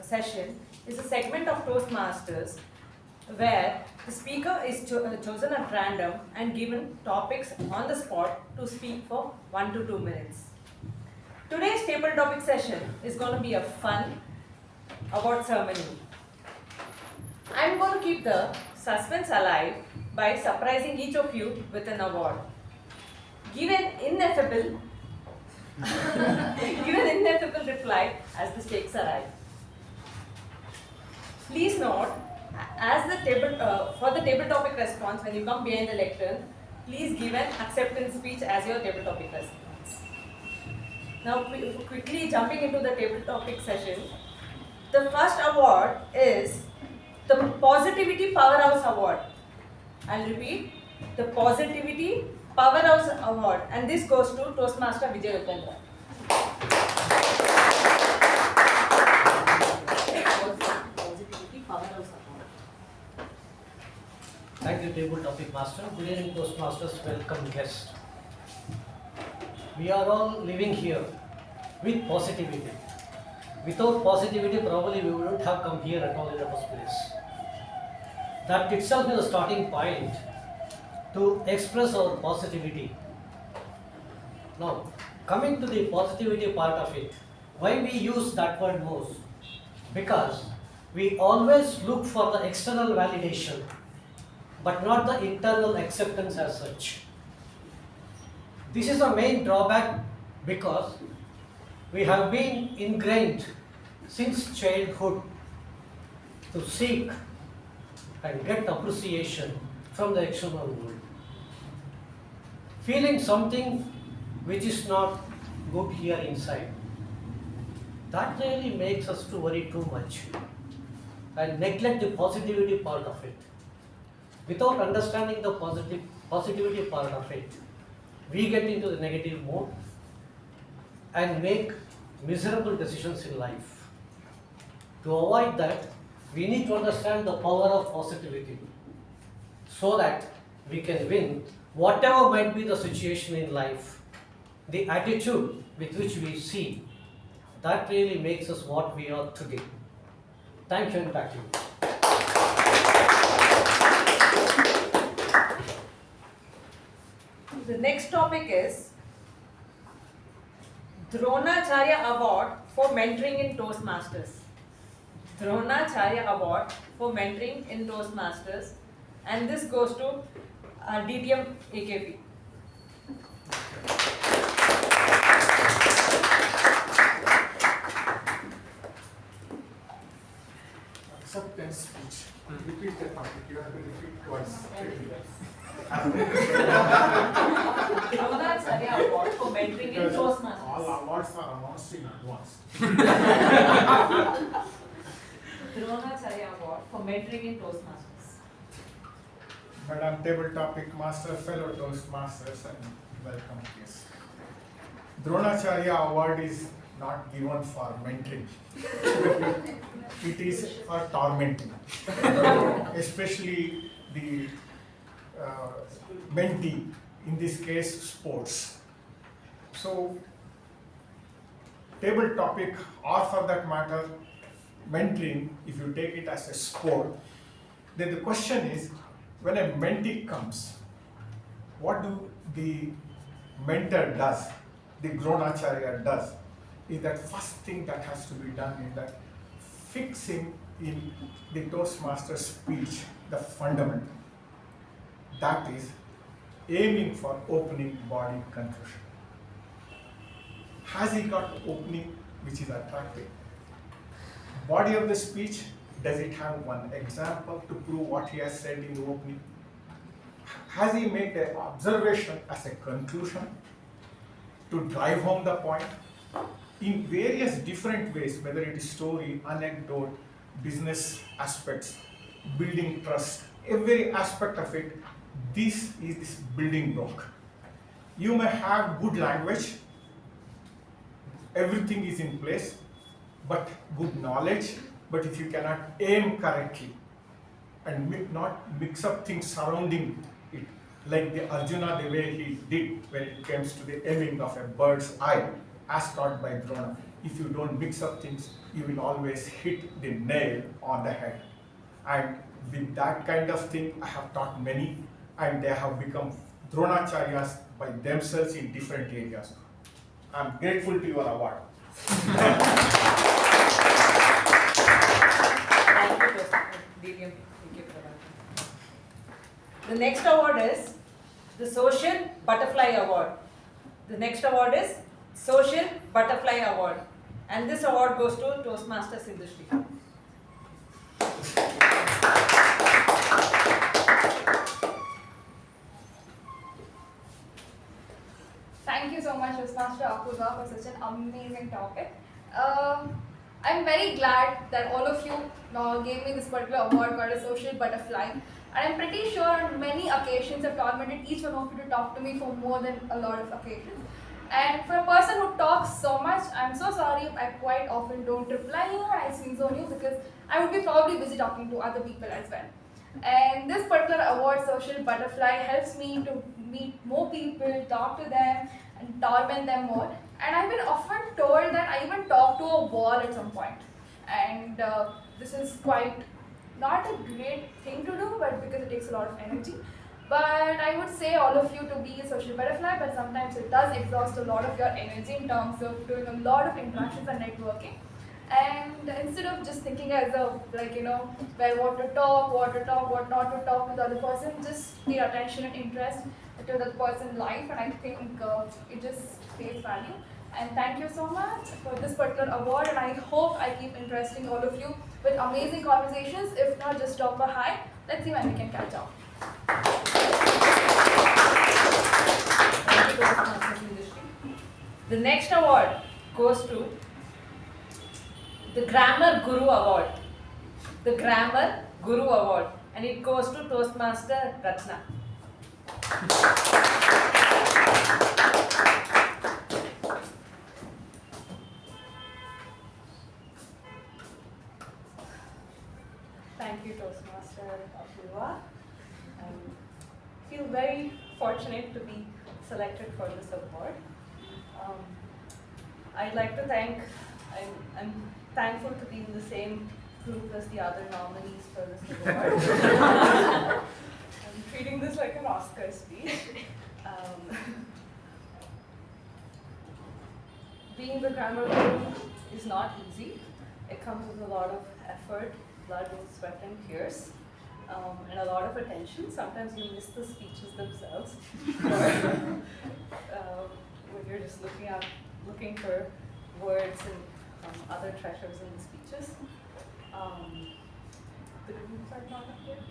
session is a segment of Toastmasters where the speaker is chosen at random and given topics on the spot to speak for 1 to 2 minutes. Today's table topic session is going to be a fun award ceremony. I'm going to keep the suspense alive by surprising each of you with an award. Give an ineffable reply as the stakes arrive. Please note, for the table topic response, when you come behind the lectern, please give an acceptance speech as your table topic response. Now, quickly jumping into the table topic session, the first award is the Positivity Powerhouse Award. I'll repeat, the Positivity Powerhouse Award, and this goes to Toastmaster Vijay Upendra. Thank you, Table Topic Master. Good evening, Toastmasters. Welcome, guests. We are all living here with positivity. Without positivity, probably we wouldn't have come here at all in the first place. That itself is a starting point to express our positivity. Now, coming to the positivity part of it, why we use that word most? Because we always look for the external validation, but not the internal acceptance as such. This is a main drawback because we have been ingrained since childhood to seek and get appreciation from the external world. Feeling something which is not good here inside, that really makes us to worry too much and neglect the positivity part of it. Without understanding the positivity part of it, we get into the negative mode and make miserable decisions in life. To avoid that, we need to understand the power of positivity so that we can win whatever might be the situation in life. The attitude with which we see, that really makes us what we are today. Thank you and back to you. The next topic is Dronacharya Award for Mentoring in Toastmasters. Dronacharya Award for Mentoring in Toastmasters, and this goes to DTM AKP. Acceptance speech. Repeat the topic. You have to repeat twice. Dronacharya Award for Mentoring in Toastmasters. All awards are announced in advance. Dronacharya Award for Mentoring in Toastmasters. Madam Table Topic Master, fellow Toastmasters, and welcome, yes. Dronacharya Award is not given for mentoring. It is for tormenting, especially the mentee, in this case sports. So table topic, or for that matter, mentoring, if you take it as a sport, then the question is, when a mentee comes, what do the mentor does, the Dronacharya does, is that first thing that has to be done is that fixing in the Toastmaster speech the fundamental. That is aiming for opening body conclusion. Has he got opening which is attractive? Body of the speech, does it have one example to prove what he has said in the opening? Has he made an observation as a conclusion to drive home the point? In various different ways, whether it is story, anecdote, business aspects, building trust, every aspect of it, this is this building block. You may have good language, everything is in place, but good knowledge, but if you cannot aim correctly and not mix up things surrounding it, like the Arjuna, the way he did when it comes to the aiming of a bird's eye, as taught by Drona. If you don't mix up things, you will always hit the nail on the head. And with that kind of thing, I have taught many, and they have become Dronacharyas by themselves in different areas. I'm grateful to your award. The next award is the Social Butterfly Award. The next award is Social Butterfly Award. And this award goes to Toastmasters Sindhushree. Thank you so much, Toastmaster Apoorva, for such an amazing topic. I'm very glad that all of you gave me this particular award called a Social Butterfly. And I'm pretty sure on many occasions I've tormented each one of you to talk to me for more than a lot of occasions. And for a person who talks so much, I'm so sorry I quite often don't reply you or I swing on you because I would be probably busy talking to other people as well. And this particular award, Social Butterfly, helps me to meet more people, talk to them, and torment them more. And I've been often told that I even talk to a wall at some point. And this is quite not a great thing to do, but because it takes a lot of energy. But I would say all of you to be a social butterfly, but sometimes it does exhaust a lot of your energy in terms of doing a lot of interactions and networking. And instead of just thinking as a, where what to talk, what not to talk to the other person, just pay attention and interest to the person's life, and I think it just pays value. And thank you so much for this particular award, and I hope I keep interesting all of you with amazing conversations, if not just drop a hi. Let's see when we can catch up. The next award goes to the Grammar Guru Award. The Grammar Guru Award, and it goes to Toastmaster Rachana. Thank you, Toastmaster Apoorva. I feel very fortunate to be selected for this award. I'd like to thank, I'm thankful to be in the same group as the other nominees for this award. I'm treating this like an Oscar speech. Being the grammar guru is not easy. It comes with a lot of effort, blood, sweat, and tears, and a lot of attention. Sometimes you miss the speeches themselves, when you're just looking for words and other treasures in the speeches. The groups are not up yet.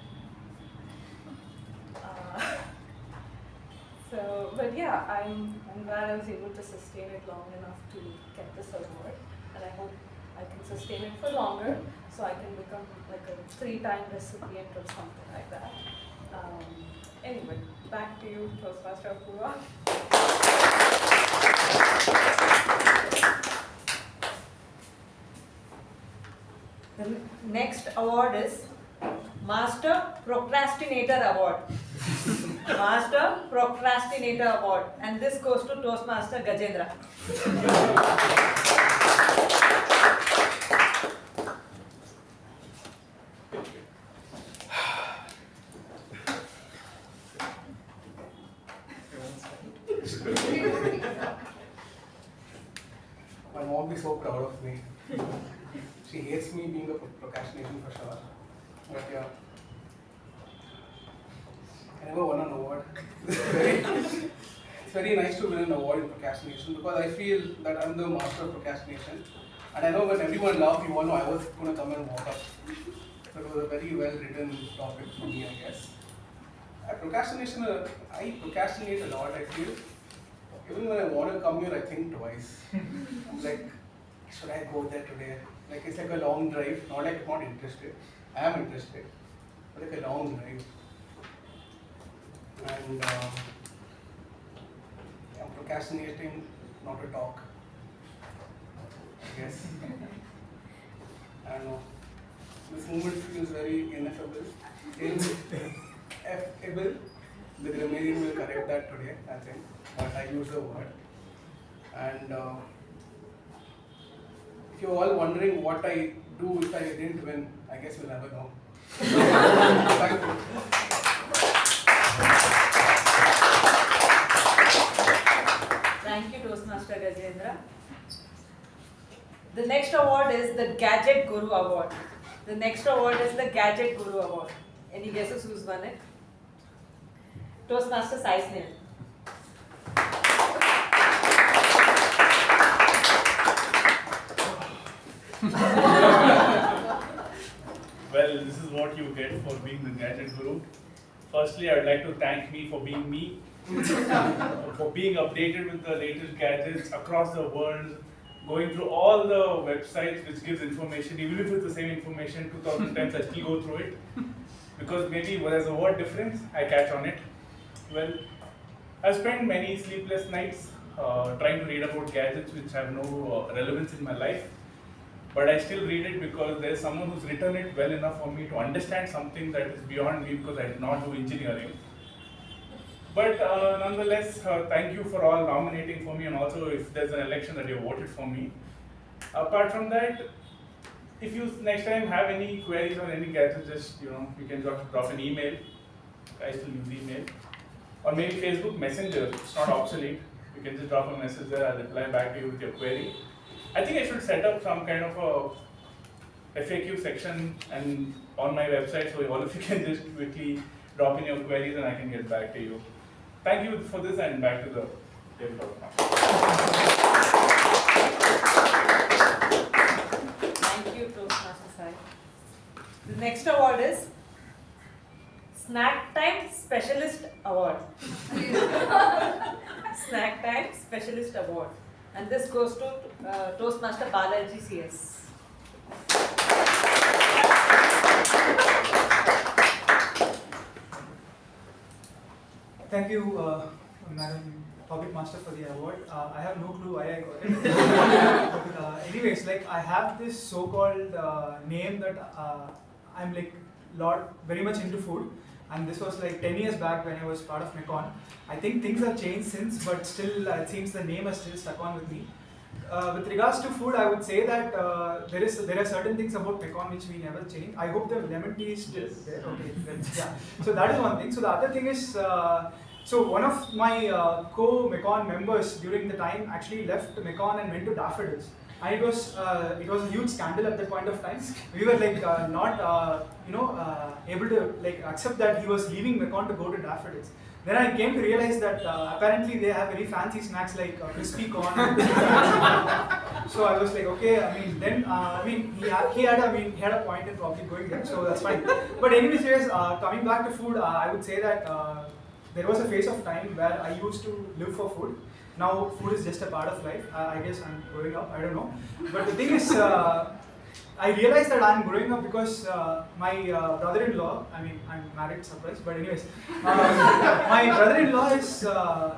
But yeah, I'm glad I was able to sustain it long enough to get this award, and I hope I can sustain it for longer, so I can become like a 3-time recipient or something like that. Anyway, back to you, Toastmaster Apoorva. The next award is Master Procrastinator Award. Master Procrastinator Award, and this goes to Toastmaster Gajendra. My mom will be so proud of me. She hates me being a procrastination for sure. But yeah, I never won an award. It's very nice to win an award in procrastination because I feel that I'm the master of procrastination. And I know when everyone laughed, you all know I was going to come and walk up. So it was a very well written topic for me, I guess. I procrastinate a lot, I feel. Even when I want to come here, I think twice. I'm like, should I go there today? Like it's like a long drive, not like I'm not interested. I am interested, but like a long drive. And I'm procrastinating not to talk. I guess. I don't know. This moment feels very ineffable. Ineffable. The Grammarian will correct that today, I think. But I use the word. And if you're all wondering what I do if I didn't win, I guess you'll never know. Thank you. Thank you, Toastmaster Gajendra. The next award is the Gadget Guru Award. The next award is the Gadget Guru Award. Any guesses who's won it? Toastmaster Sai Snehal. Well, this is what you get for being the Gadget Guru. Firstly, I would like to thank me for being me, for being updated with the latest gadgets across the world, going through all the websites which gives information, even if it's the same information 2000 times, I still go through it. Because maybe there's a word difference, I catch on it. Well, I've spent many sleepless nights trying to read about gadgets which have no relevance in my life. But I still read it because there's someone who's written it well enough for me to understand something that is beyond me because I did not do engineering. But nonetheless, thank you for all nominating for me, and also if there's an election that you voted for me. Apart from that, if you next time have any queries on any gadgets, just you can just drop an email. I still use email, or maybe Facebook Messenger. It's not obsolete. You can just drop a message there. I'll reply back to you with your query. I think I should set up some kind of a FAQ section and on my website, so all of you can just quickly drop in your queries and I can get back to you. Thank you for this, and back to the table. Thank you, Toastmaster Sai. The next award is Snack Time Specialist Award. Snack Time Specialist Award. And this goes to Toastmaster Balaji C S. Thank you, Madam Topic Master, for the award. I have no clue why I got it. Anyways, like I have this so-called name that I'm like very much into food, and this was like 10 years back when I was part of Mekon. I think things have changed since, but still it seems the name has still stuck on with me. With regards to food, I would say that there are certain things about Mekon which we never change. I hope the lemon tea is still there. Okay, yeah. So that is one thing. So the other thing is, so one of my co-Mekon members during the time actually left Mekon and went to Daffodils. And it was a huge scandal at that point of time. We were like not able to like accept that he was leaving Mekon to go to Daffodils. Then I came to realize that apparently they have very fancy snacks like crispy corn. So I was like, okay. I mean, then he had a point in probably going there. So that's fine. But anyways, coming back to food, I would say that there was a phase of time where I used to live for food. Now food is just a part of life. I guess I'm growing up, I don't know. But the thing is, I realized that I'm growing up because my brother-in-law, I'm married, surprise, but anyways, my brother-in-law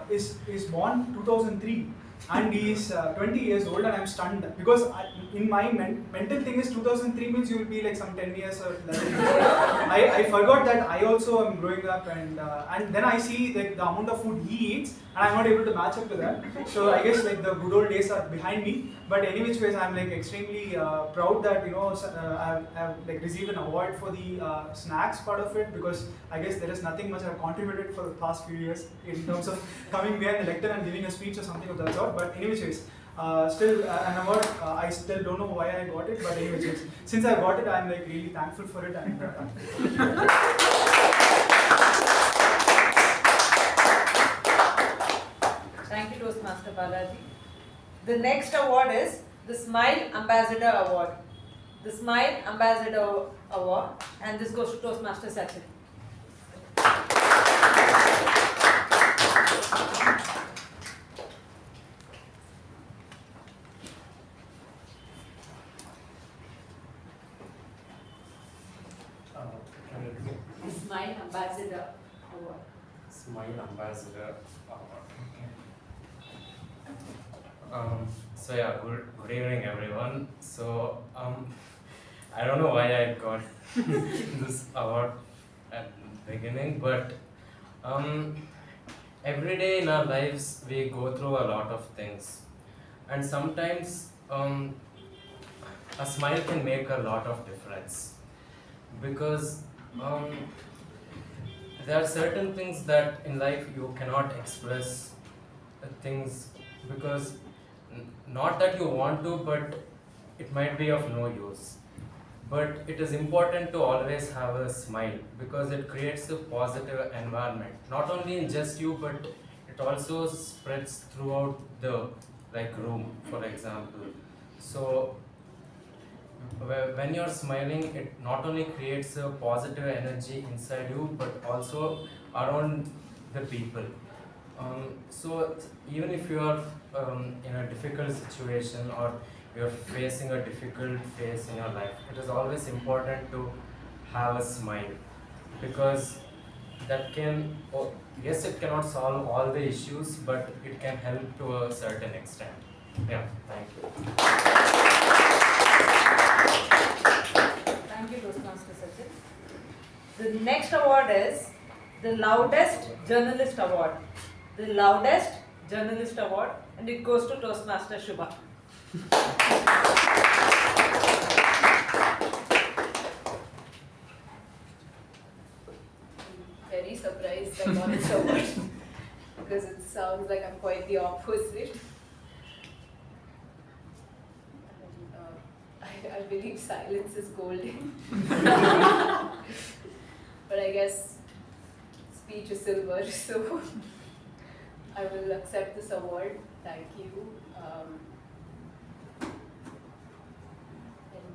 is born 2003. and he's 20 years old, and I'm stunned because in my mental thing is 2003 means you will be like some 10 years or 11 years. I forgot that I also am growing up, and then I see like the amount of food he eats, and I'm not able to match up to that. So I guess like the good old days are behind me. But any which ways, I'm like extremely proud that I've like received an award for the snacks part of it, because I guess there is nothing much I've contributed for the past few years in terms of coming behind the lectern and giving a speech or something of that sort. But anyways, still an award, I still don't know why I got it, but anyways, since I got it, I'm like really thankful for it. And Thank you, Toastmaster Balaji. The next award is the Smile Ambassador Award. The Smile Ambassador Award, and this goes to Toastmaster Sachin. Smile Ambassador Award. Smile Ambassador Award. So yeah, good evening everyone. So I don't know why I got this award at the beginning, but every day in our lives we go through a lot of things, and sometimes a smile can make a lot of difference, because there are certain things that in life you cannot express things, because not that you want to, but it might be of no use. But it is important to always have a smile, because it creates a positive environment, not only in just you, but it also spreads throughout the room, for example. So when you're smiling, it not only creates a positive energy inside you, but also around the people. So even if you are in a difficult situation, or you're facing a difficult phase in your life, it is always important to have a smile, because that can, yes, it cannot solve all the issues, but it can help to a certain extent. Yeah, thank you. Thank you, Toastmaster Sachin. The next award is the Loudest Journalist Award. The Loudest Journalist Award, and it goes to Toastmaster Subha. Very surprised I got this award because it sounds like I'm quite the opposite. I believe silence is golden. But I guess speech is silver, so I will accept this award. Thank you. And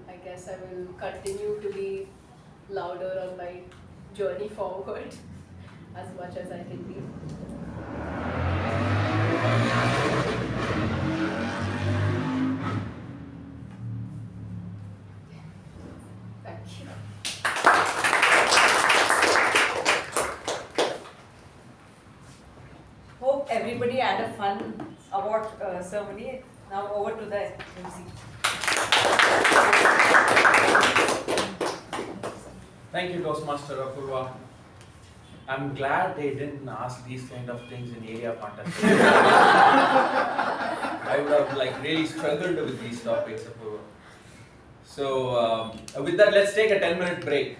I guess I will continue to be louder on my journey forward as much as I can be. Thank you. Hope everybody had a fun award ceremony. Now over to the MC. Thank you, Toastmaster Apoorva. I'm glad they didn't ask these kind of things in area contest. I would have really struggled with these topics, Apoorva. So with that, let's take a 10-minute break.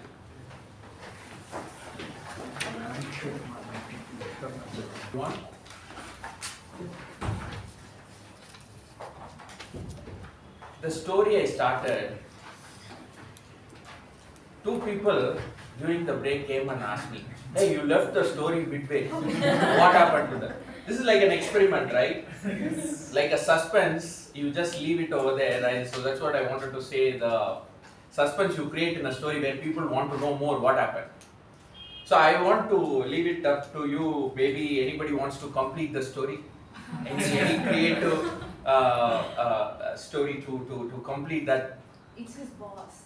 One. The story I started, two people during the break came and asked me, hey, you left the story midway. What happened to that? This is like an experiment, right? Like a suspense, you just leave it over there, right? So that's what I wanted to say, the suspense you create in a story where people want to know more what happened. So I want to leave it up to you, maybe anybody wants to complete the story. Any creative story to complete that. It's his boss.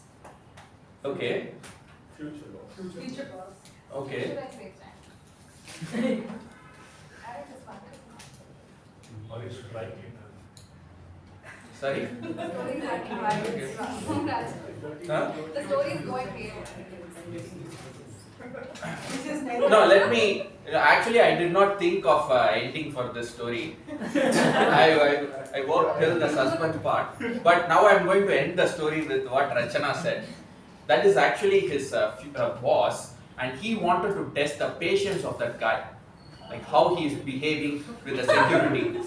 Okay. Future boss. Future boss. Okay. Should I say that? Or you should write it. Sorry? The story is happening right. Congrats. Huh? The story is going great. No, let me. Actually, I did not think of ending for this story. I worked till the suspense part, but now I'm going to end the story with what Rachana said. That is actually his boss, and he wanted to test the patience of that guy, like how he is behaving with the security,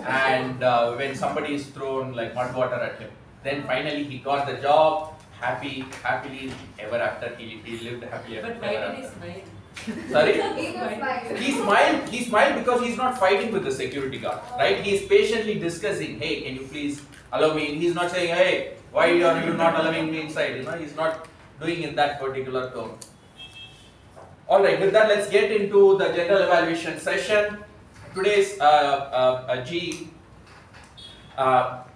and when somebody is thrown like mud water at him. Then finally he got the job. Happily ever after, he lived happily ever But why after. did he smile? Sorry? He He smiled because he's not fighting with the security guard, right? He's patiently discussing, hey, can you please allow me? He's not saying, hey, why are you not allowing me inside? You know, he's not doing in that particular tone. Alright, with that, let's get into the general evaluation session. Today's G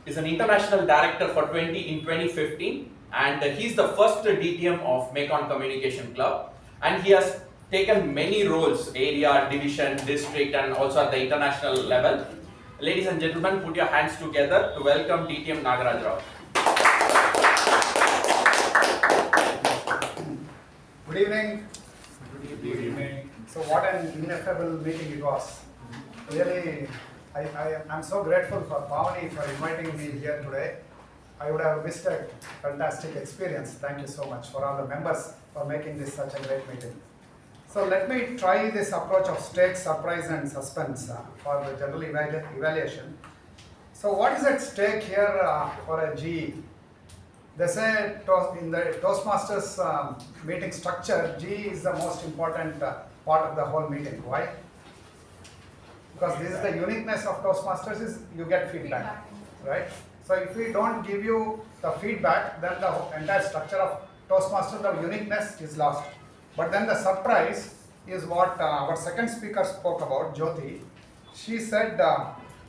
is an international director for 2015, and he's the first DTM of Mekong Communication Club, and he has taken many roles, area, division, district, and also at the international level. Ladies and gentlemen, put your hands together to welcome DTM Nagaraja. Good evening. Good evening. So what an ineffable meeting it was. Really, I'm so grateful for Pavani for inviting me here today. I would have missed a fantastic experience. Thank you so much for all the members for making this such a great meeting. So let me try this approach of stake, surprise and suspense for the general evaluation. So what is at stake here for a GE? They say in the Toastmasters meeting structure, GE is the most important part of the whole meeting. Why? Because this is the uniqueness of Toastmasters is you get feedback, right? So if we don't give you the feedback, then the entire structure of Toastmasters, the uniqueness is lost. But then the surprise is what our second speaker spoke about, Jyothi. She said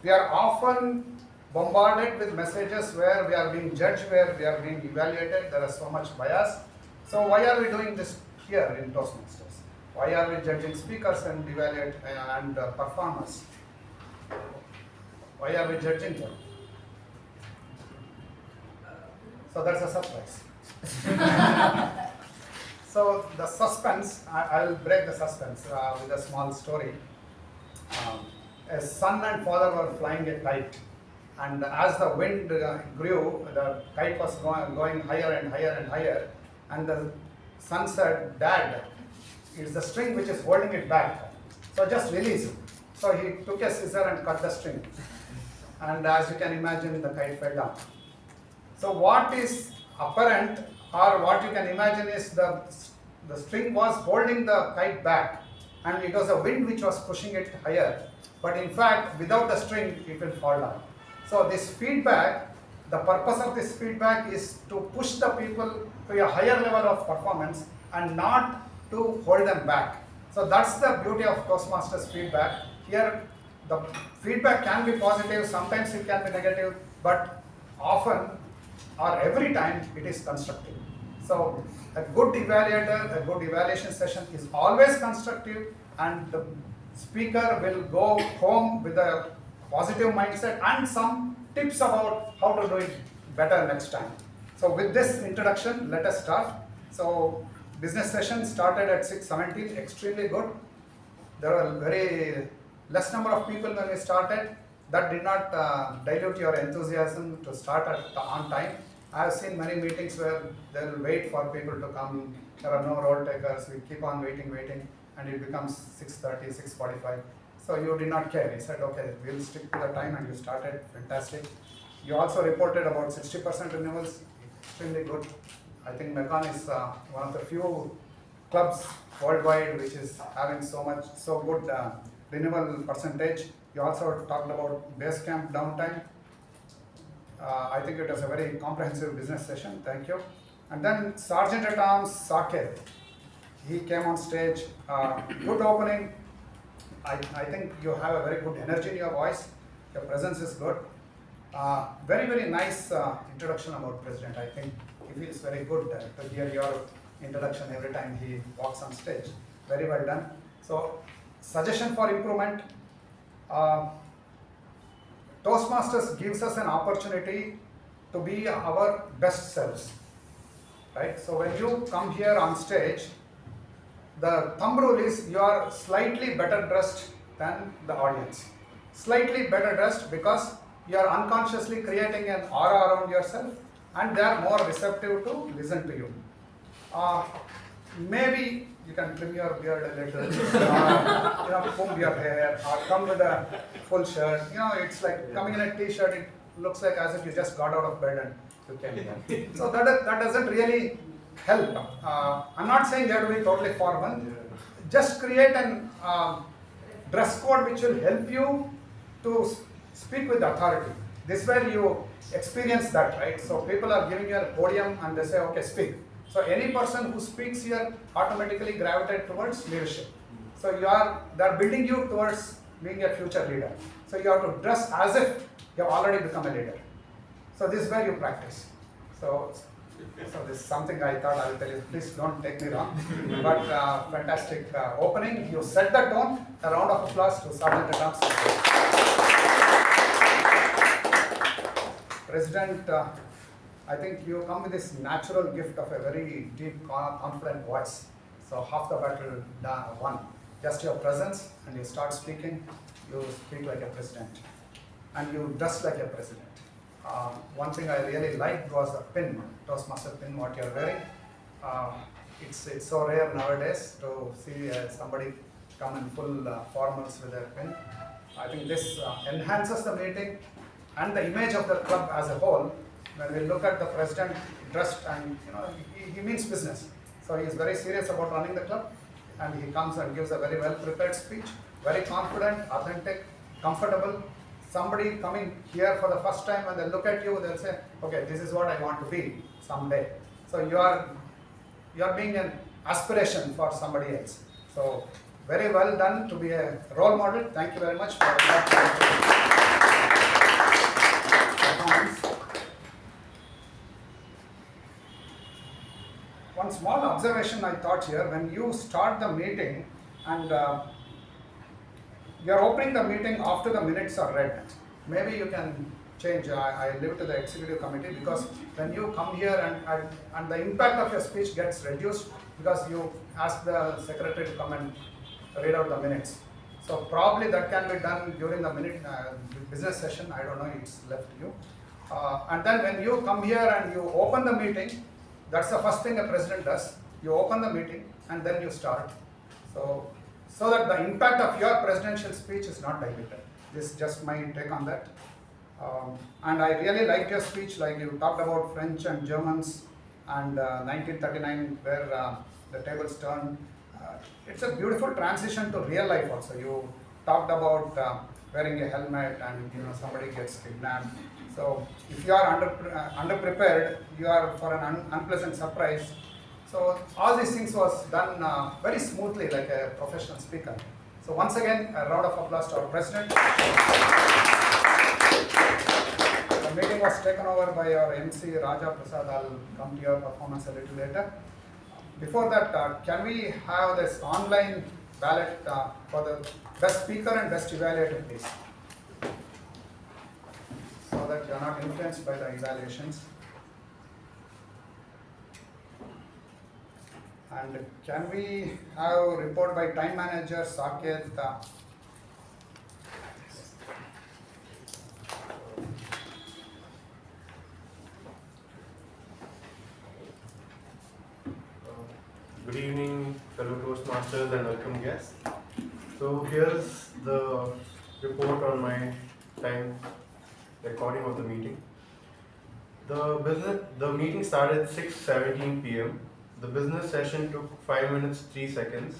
we are often bombarded with messages where we are being judged, where we are being evaluated, there is so much bias. So why are we doing this here in Toastmasters? Why are we judging speakers and evaluate and performers? Why are we judging them? So that's a surprise. So the suspense, I will break the suspense with a small story. A son and father were flying a kite, and as the wind grew, the kite was going higher and higher and higher, and the son said, "Dad, it's the string which is holding it back, so just release it." So he took a scissor and cut the string, and as you can imagine, the kite fell down. So what is apparent, or what you can imagine, is the string was holding the kite back, and it was the wind which was pushing it higher. But in fact, without the string, it will fall down. So this feedback, the purpose of this feedback is to push the people to a higher level of performance and not to hold them back. So that's the beauty of Toastmasters feedback. Here, the feedback can be positive, sometimes it can be negative, but often or every time it is constructive. So a good evaluator, a good evaluation session is always constructive, and the speaker will go home with a positive mindset and some tips about how to do it better next time. So with this introduction, let us start. So business session started at 6:17, extremely good. There were very less number of people when we started. That did not dilute your enthusiasm to start on time. I have seen many meetings where they will wait for people to come. There are no roll takers. We keep on waiting, and it becomes 6:30, 6:45. So you did not care. You said, okay, we will stick to the time, and you started. Fantastic. You also reported about 60% renewals. Extremely good. I think Mekong is one of the few clubs worldwide which is having so good renewal percentage. You also talked about base camp downtime. I think it was a very comprehensive business session. Thank you. And then Sergeant at Arms Saketh, he came on stage. Good opening. I think you have a very good energy in your voice. Your presence is good. Very nice introduction about President. I think he feels very good to hear your introduction every time he walks on stage. Very well done. So, suggestion for improvement. Toastmasters gives us an opportunity to be our best selves, right? So when you come here on stage, the thumb rule is you are slightly better dressed than the audience. Slightly better dressed because you are unconsciously creating an aura around yourself and they are more receptive to listen to you. Maybe you can trim your beard a little, comb your hair, or come with a full shirt. It's like coming in a t-shirt, it looks like as if you just got out of bed and you came here. So that doesn't really help. I'm not saying you have to be totally formal. Just create an dress code which will help you to speak with authority. This is where you experience that, right? So people are giving you a podium and they say, okay, speak. So any person who speaks here automatically gravitate towards leadership. So they're building you towards being a future leader. So you have to dress as if you have already become a leader. So this is where you practice. So this is something I thought I will tell you. Please don't take me wrong. But fantastic opening. You set the tone. A round of applause to Sergeant at Arms. President, I think you come with this natural gift of a very deep, confident voice. So half the battle won. Just your presence, and you start speaking, you speak like a president. And you dress like a president. One thing I really liked was the pin, Toastmaster pin, what you're wearing. It's so rare nowadays to see somebody come in full formals with their pin. I think this enhances the meeting and the image of the club as a whole. When we look at the president dressed, and he means business. So he is very serious about running the club, and he comes and gives a very well prepared speech, very confident, authentic, comfortable. Somebody coming here for the first time, when they look at you, they'll say, okay, this is what I want to be someday. So you are being an aspiration for somebody else. So very well done to be a role model. Thank you very much for that performance. One small observation I thought here, when you start the meeting and you're opening the meeting after the minutes are read, maybe you can change. I leave it to the executive committee, because when you come here and the impact of your speech gets reduced because you ask the secretary to come and read out the minutes. So probably that can be done during the business session. I don't know, it's left to you. And then when you come here and you open the meeting, that's the first thing a president does. You open the meeting and then you start. So that the impact of your presidential speech is not diluted. This is just my take on that. And I really liked your speech, like you talked about French and Germans and 1939 where the tables turned. It's a beautiful transition to real life also. You talked about wearing a helmet and somebody gets kidnapped. So if you are underprepared, you are for an unpleasant surprise. So all these things was done very smoothly, like a professional speaker. So once again, a round of applause to our president. The meeting was taken over by our MC Rajaprasad. I'll come to your performance a little later. Before that, can we have this online ballot for the best speaker and best evaluator, please? So that you are not influenced by the evaluations. And can we have a report by time manager Saketh? Good evening, fellow Toastmasters and welcome guests. So here's the report on my time recording of the meeting. The meeting started at 6:17 p.m. The business session took 5 minutes 3 seconds.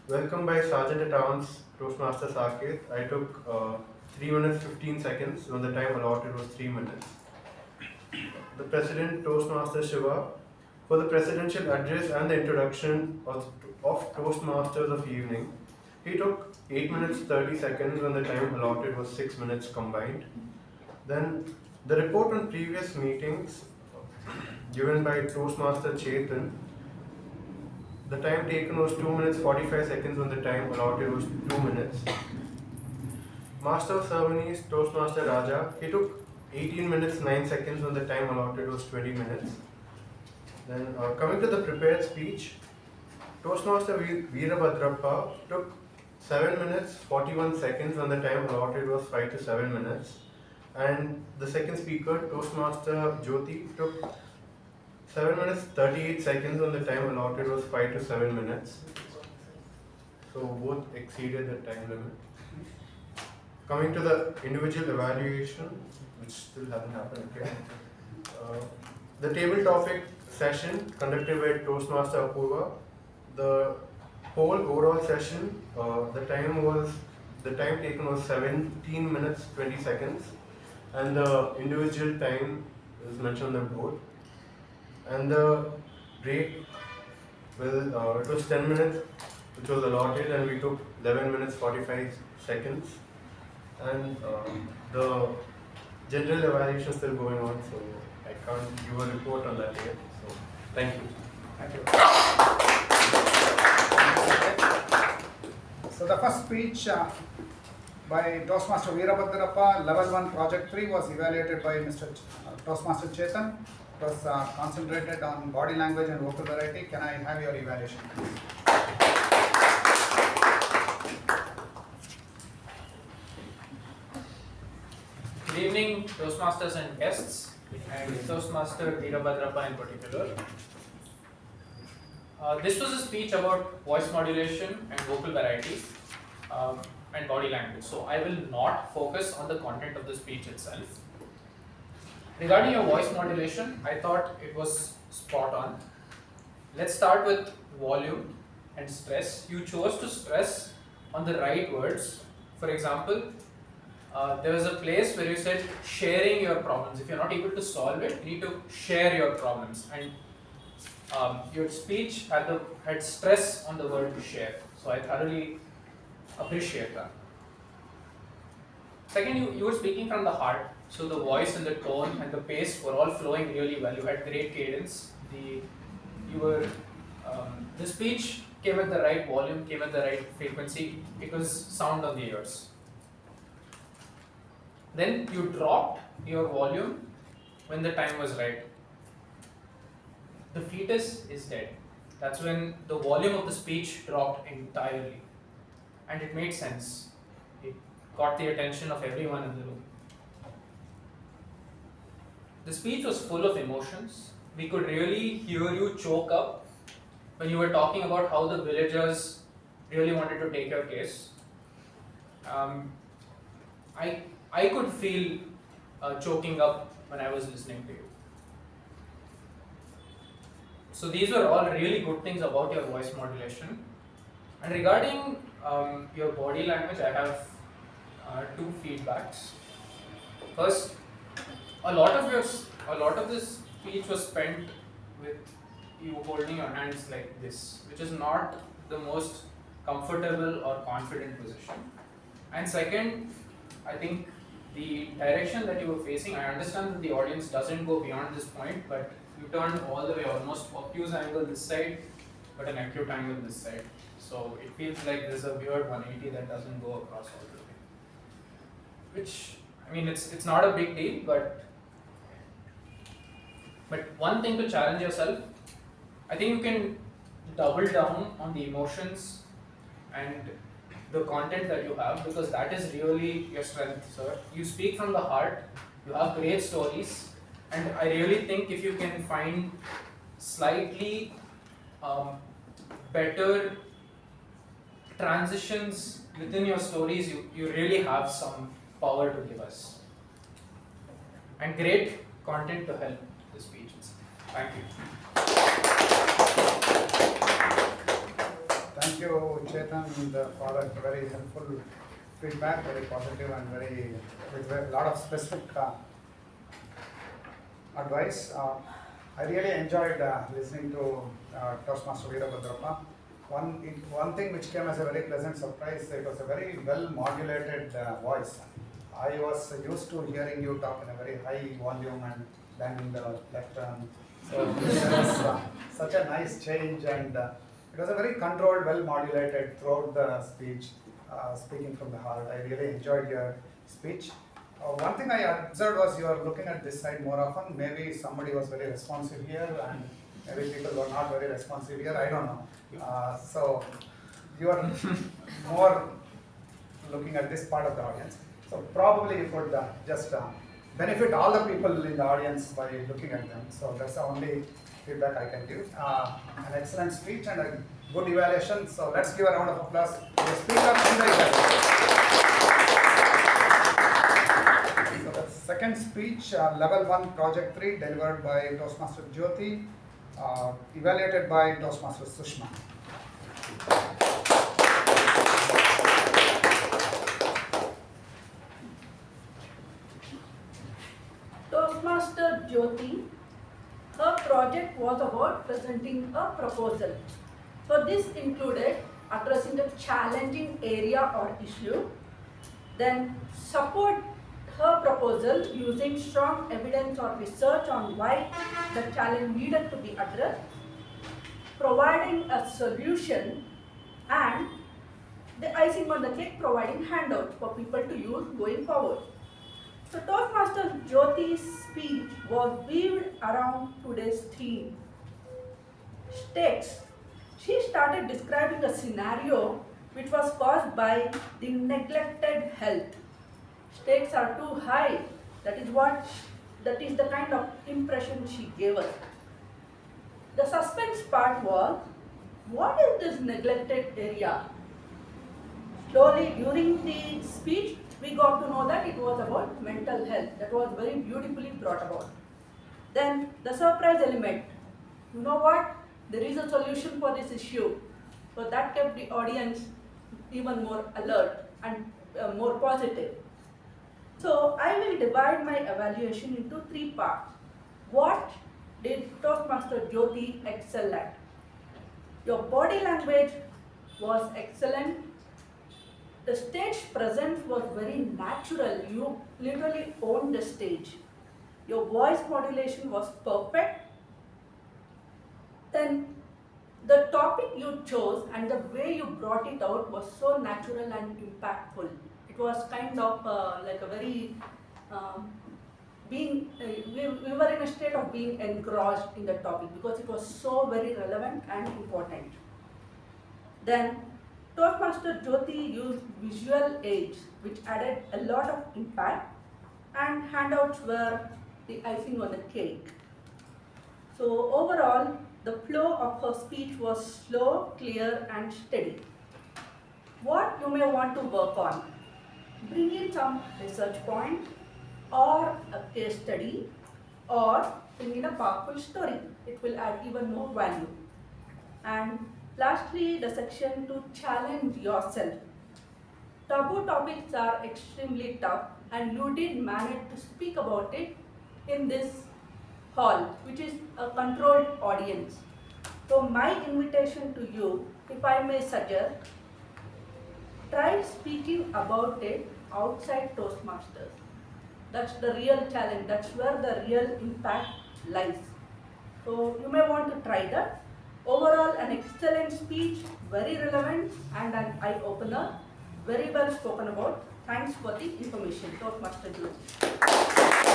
Welcome by Sergeant at Arms Toastmaster Saketh. I took 3 minutes 15 seconds when the time allotted was 3 minutes. The President Toastmaster Shiva, for the presidential address and the introduction of Toastmasters of evening, he took 8 minutes 30 seconds when the time allotted was 6 minutes combined. Then the report on previous meetings given by Toastmaster Chetan, the time taken was 2 minutes 45 seconds when the time allotted was 2 minutes. Master of Ceremonies, Toastmaster Raja, he took 18 minutes 9 seconds when the time allotted was 20 minutes. Then coming to the prepared speech, Toastmaster Veerabhadrappa took 7 minutes 41 seconds when the time allotted was 5 to 7 minutes. And the second speaker, Toastmaster Jyothi, took 7 minutes 38 seconds when the time allotted was 5 to 7 minutes. So both exceeded the time limit. Coming to the individual evaluation, which still hasn't happened, okay. The table topic session conducted by Toastmaster Apoorva. The whole overall session, the time taken was 17 minutes 20 seconds, and the individual time is mentioned on the board. And the break, well, it was 10 minutes, which was allotted, and we took 11 minutes 45 seconds. And the general evaluation is still going on, so I can't give a report on that yet. So, thank you. Thank you. So the first speech by Toastmaster Veerabhadrappa, level 1 project 3 was evaluated by Mr. Toastmaster Chetan. It was concentrated on body language and vocal variety. Can I have your evaluation, please? Good evening, Toastmasters and guests, and Toastmaster Veerabhadrappa in particular. This was a speech about voice modulation and vocal variety and body language. So I will not focus on the content of the speech itself. Regarding your voice modulation, I thought it was spot on. Let's start with volume and stress. You chose to stress on the right words. For example, there was a place where you said sharing your problems. If you're not able to solve it, you need to share your problems. And your speech had stress on the word to share. So I thoroughly appreciate that. Second, you were speaking from the heart. So the voice and the tone and the pace were all flowing really well. You had great cadence. The speech came at the right volume, came at the right frequency. It was sound on the ears. Then you dropped your volume when the time was right. The fetus is dead. That's when the volume of the speech dropped entirely. And it made sense. It got the attention of everyone in the room. The speech was full of emotions. We could really hear you choke up when you were talking about how the villagers really wanted to take your case. I could feel choking up when I was listening to you. So these were all really good things about your voice modulation. And regarding your body language, I have two feedbacks. First, a lot of this speech was spent with you holding your hands like this, which is not the most comfortable or confident position. And second, I think the direction that you were facing, I understand that the audience doesn't go beyond this point, but you turned all the way, almost obtuse angle this side, but an acute angle this side. So it feels like there's a weird 180 that doesn't go across all the way. Which, I mean, it's not a big deal, but one thing to challenge yourself, I think you can double down on the emotions and the content that you have, because that is really your strength, sir. You speak from the heart, you have great stories, and I really think if you can find slightly better transitions within your stories, you really have some power to give us. And great content to help the speeches. Thank you. Thank you, Chetan, for that very helpful feedback, very positive and with a lot of specific advice. I really enjoyed listening to Toastmaster Veerabhadrappa. One thing which came as a very pleasant surprise, it was a very well modulated voice. I was used to hearing you talk in a very high volume and then in the left turn. So there was such a nice change, and it was a very controlled, well modulated throughout the speech. speaking from the heart. I really enjoyed your speech. One thing I observed was you are looking at this side more often. Maybe somebody was very responsive here and maybe people were not very responsive here. I don't know. So you are more looking at this part of the audience. So probably you could just benefit all the people in the audience by looking at them. So that's the only feedback I can give. An excellent speech and a good evaluation. So let's give a round of applause to the speaker and the evaluator. So the second speech, level 1 project 3, delivered by Toastmaster Jyothi, evaluated by Toastmaster Sushma. Toastmaster Jyothi, her project was about presenting a proposal. So this included addressing a challenging area or issue, then support her proposal using strong evidence or research on why the challenge needed to be addressed, providing a solution, and the icing on the cake, providing handouts for people to use going forward. So Toastmaster Jyothi's speech was weaved around today's theme, stakes. She started describing a scenario which was caused by the neglected health. Stakes are too high. That is the kind of impression she gave us. The suspense part was, what is this neglected area? Slowly during the speech, we got to know that it was about mental health. That was very beautifully brought about. Then the surprise element. You know what? There is a solution for this issue. So that kept the audience even more alert and more positive. So I will divide my evaluation into 3 parts. What did Toastmaster Jyothi excel at? Your body language was excellent. The stage presence was very natural. You literally owned the stage. Your voice modulation was perfect. Then the topic you chose and the way you brought it out was so natural and impactful. It was kind of like a very we were in a state of being engrossed in the topic because it was so very relevant and important. Then Toastmaster Jyothi used visual aids which added a lot of impact, and handouts were the icing on the cake. So overall, the flow of her speech was slow, clear and steady. What you may want to work on? Bring in some research point or a case study or bring in a powerful story. It will add even more value. And lastly, the section to challenge yourself. Taboo topics are extremely tough and you did manage to speak about it in this hall, which is a controlled audience. So my invitation to you, if I may suggest, try speaking about it outside Toastmasters. That's the real challenge. That's where the real impact lies. So you may want to try that. Overall, an excellent speech, very relevant and an eye-opener, very well spoken about. Thanks for the information, Toastmaster Jyothi.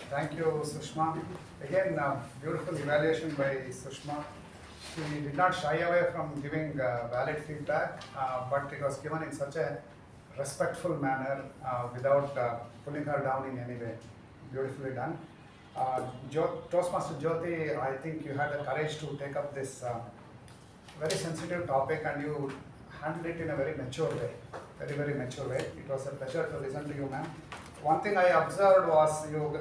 Thank you, Sushma. Again, beautiful evaluation by Sushma. She did not shy away from giving valid feedback, but it was given in such a respectful manner without pulling her down in any way. Beautifully done. Toastmaster Jyothi, I think you had the courage to take up this very sensitive topic and you handled it in a very mature way. Very, very mature way. It was a pleasure to listen to you, ma'am. One thing I observed was you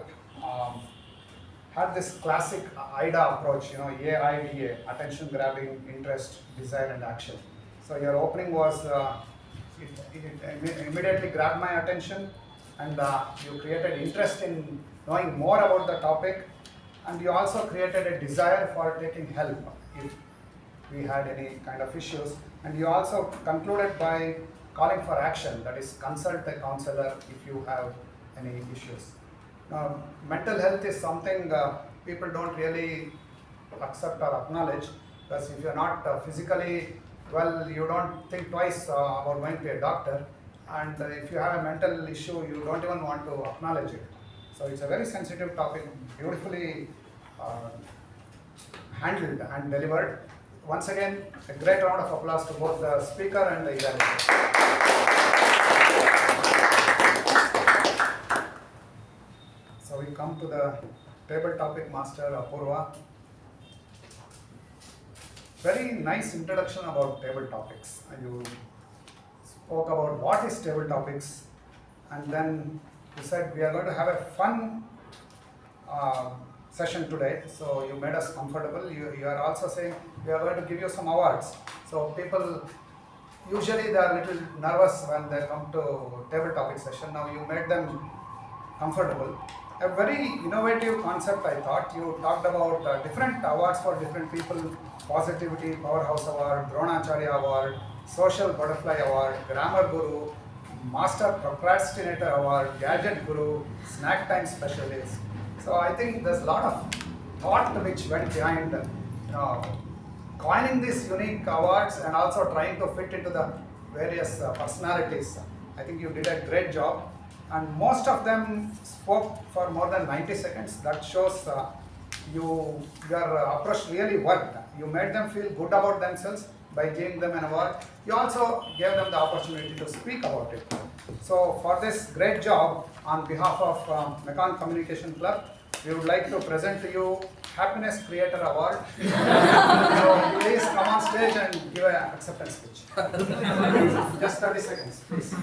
had this classic AIDA approach, AIDA, attention, grabbing, interest, desire and action. So your opening was, it immediately grabbed my attention and you created interest in knowing more about the topic, and you also created a desire for taking help if we had any kind of issues, and you also concluded by calling for action, that is consult a counselor if you have any issues. Now, mental health is something people don't really accept or acknowledge, because if you're not physically well, you don't think twice about going to a doctor, and if you have a mental issue, you don't even want to acknowledge it. So it's a very sensitive topic, beautifully handled and delivered. Once again, a great round of applause to both the speaker and the evaluator. So we come to the table topic master, Apoorva. Very nice introduction about table topics. You spoke about what is table topics, and then you said we are going to have a fun session today. So you made us comfortable. You are also saying we are going to give you some awards. So people, usually they are a little nervous when they come to table topic session. Now you made them comfortable. A very innovative concept, I thought. You talked about different awards for different people: Positivity Powerhouse Award, Dronacharya Award, Social Butterfly Award, Grammar Guru, Master Procrastinator Award, Gadget Guru, Snack Time Specialist. So I think there's a lot of thought which went behind coining these unique awards and also trying to fit into the various personalities. I think you did a great job. And most of them spoke for more than 90 seconds. That shows your approach really worked. You made them feel good about themselves by giving them an award. You also gave them the opportunity to speak about it. So for this great job, on behalf of Mechan Communication Club, we would like to present to you Happiness Creator Award. So please come on stage and give an acceptance speech. Just 30 seconds, please.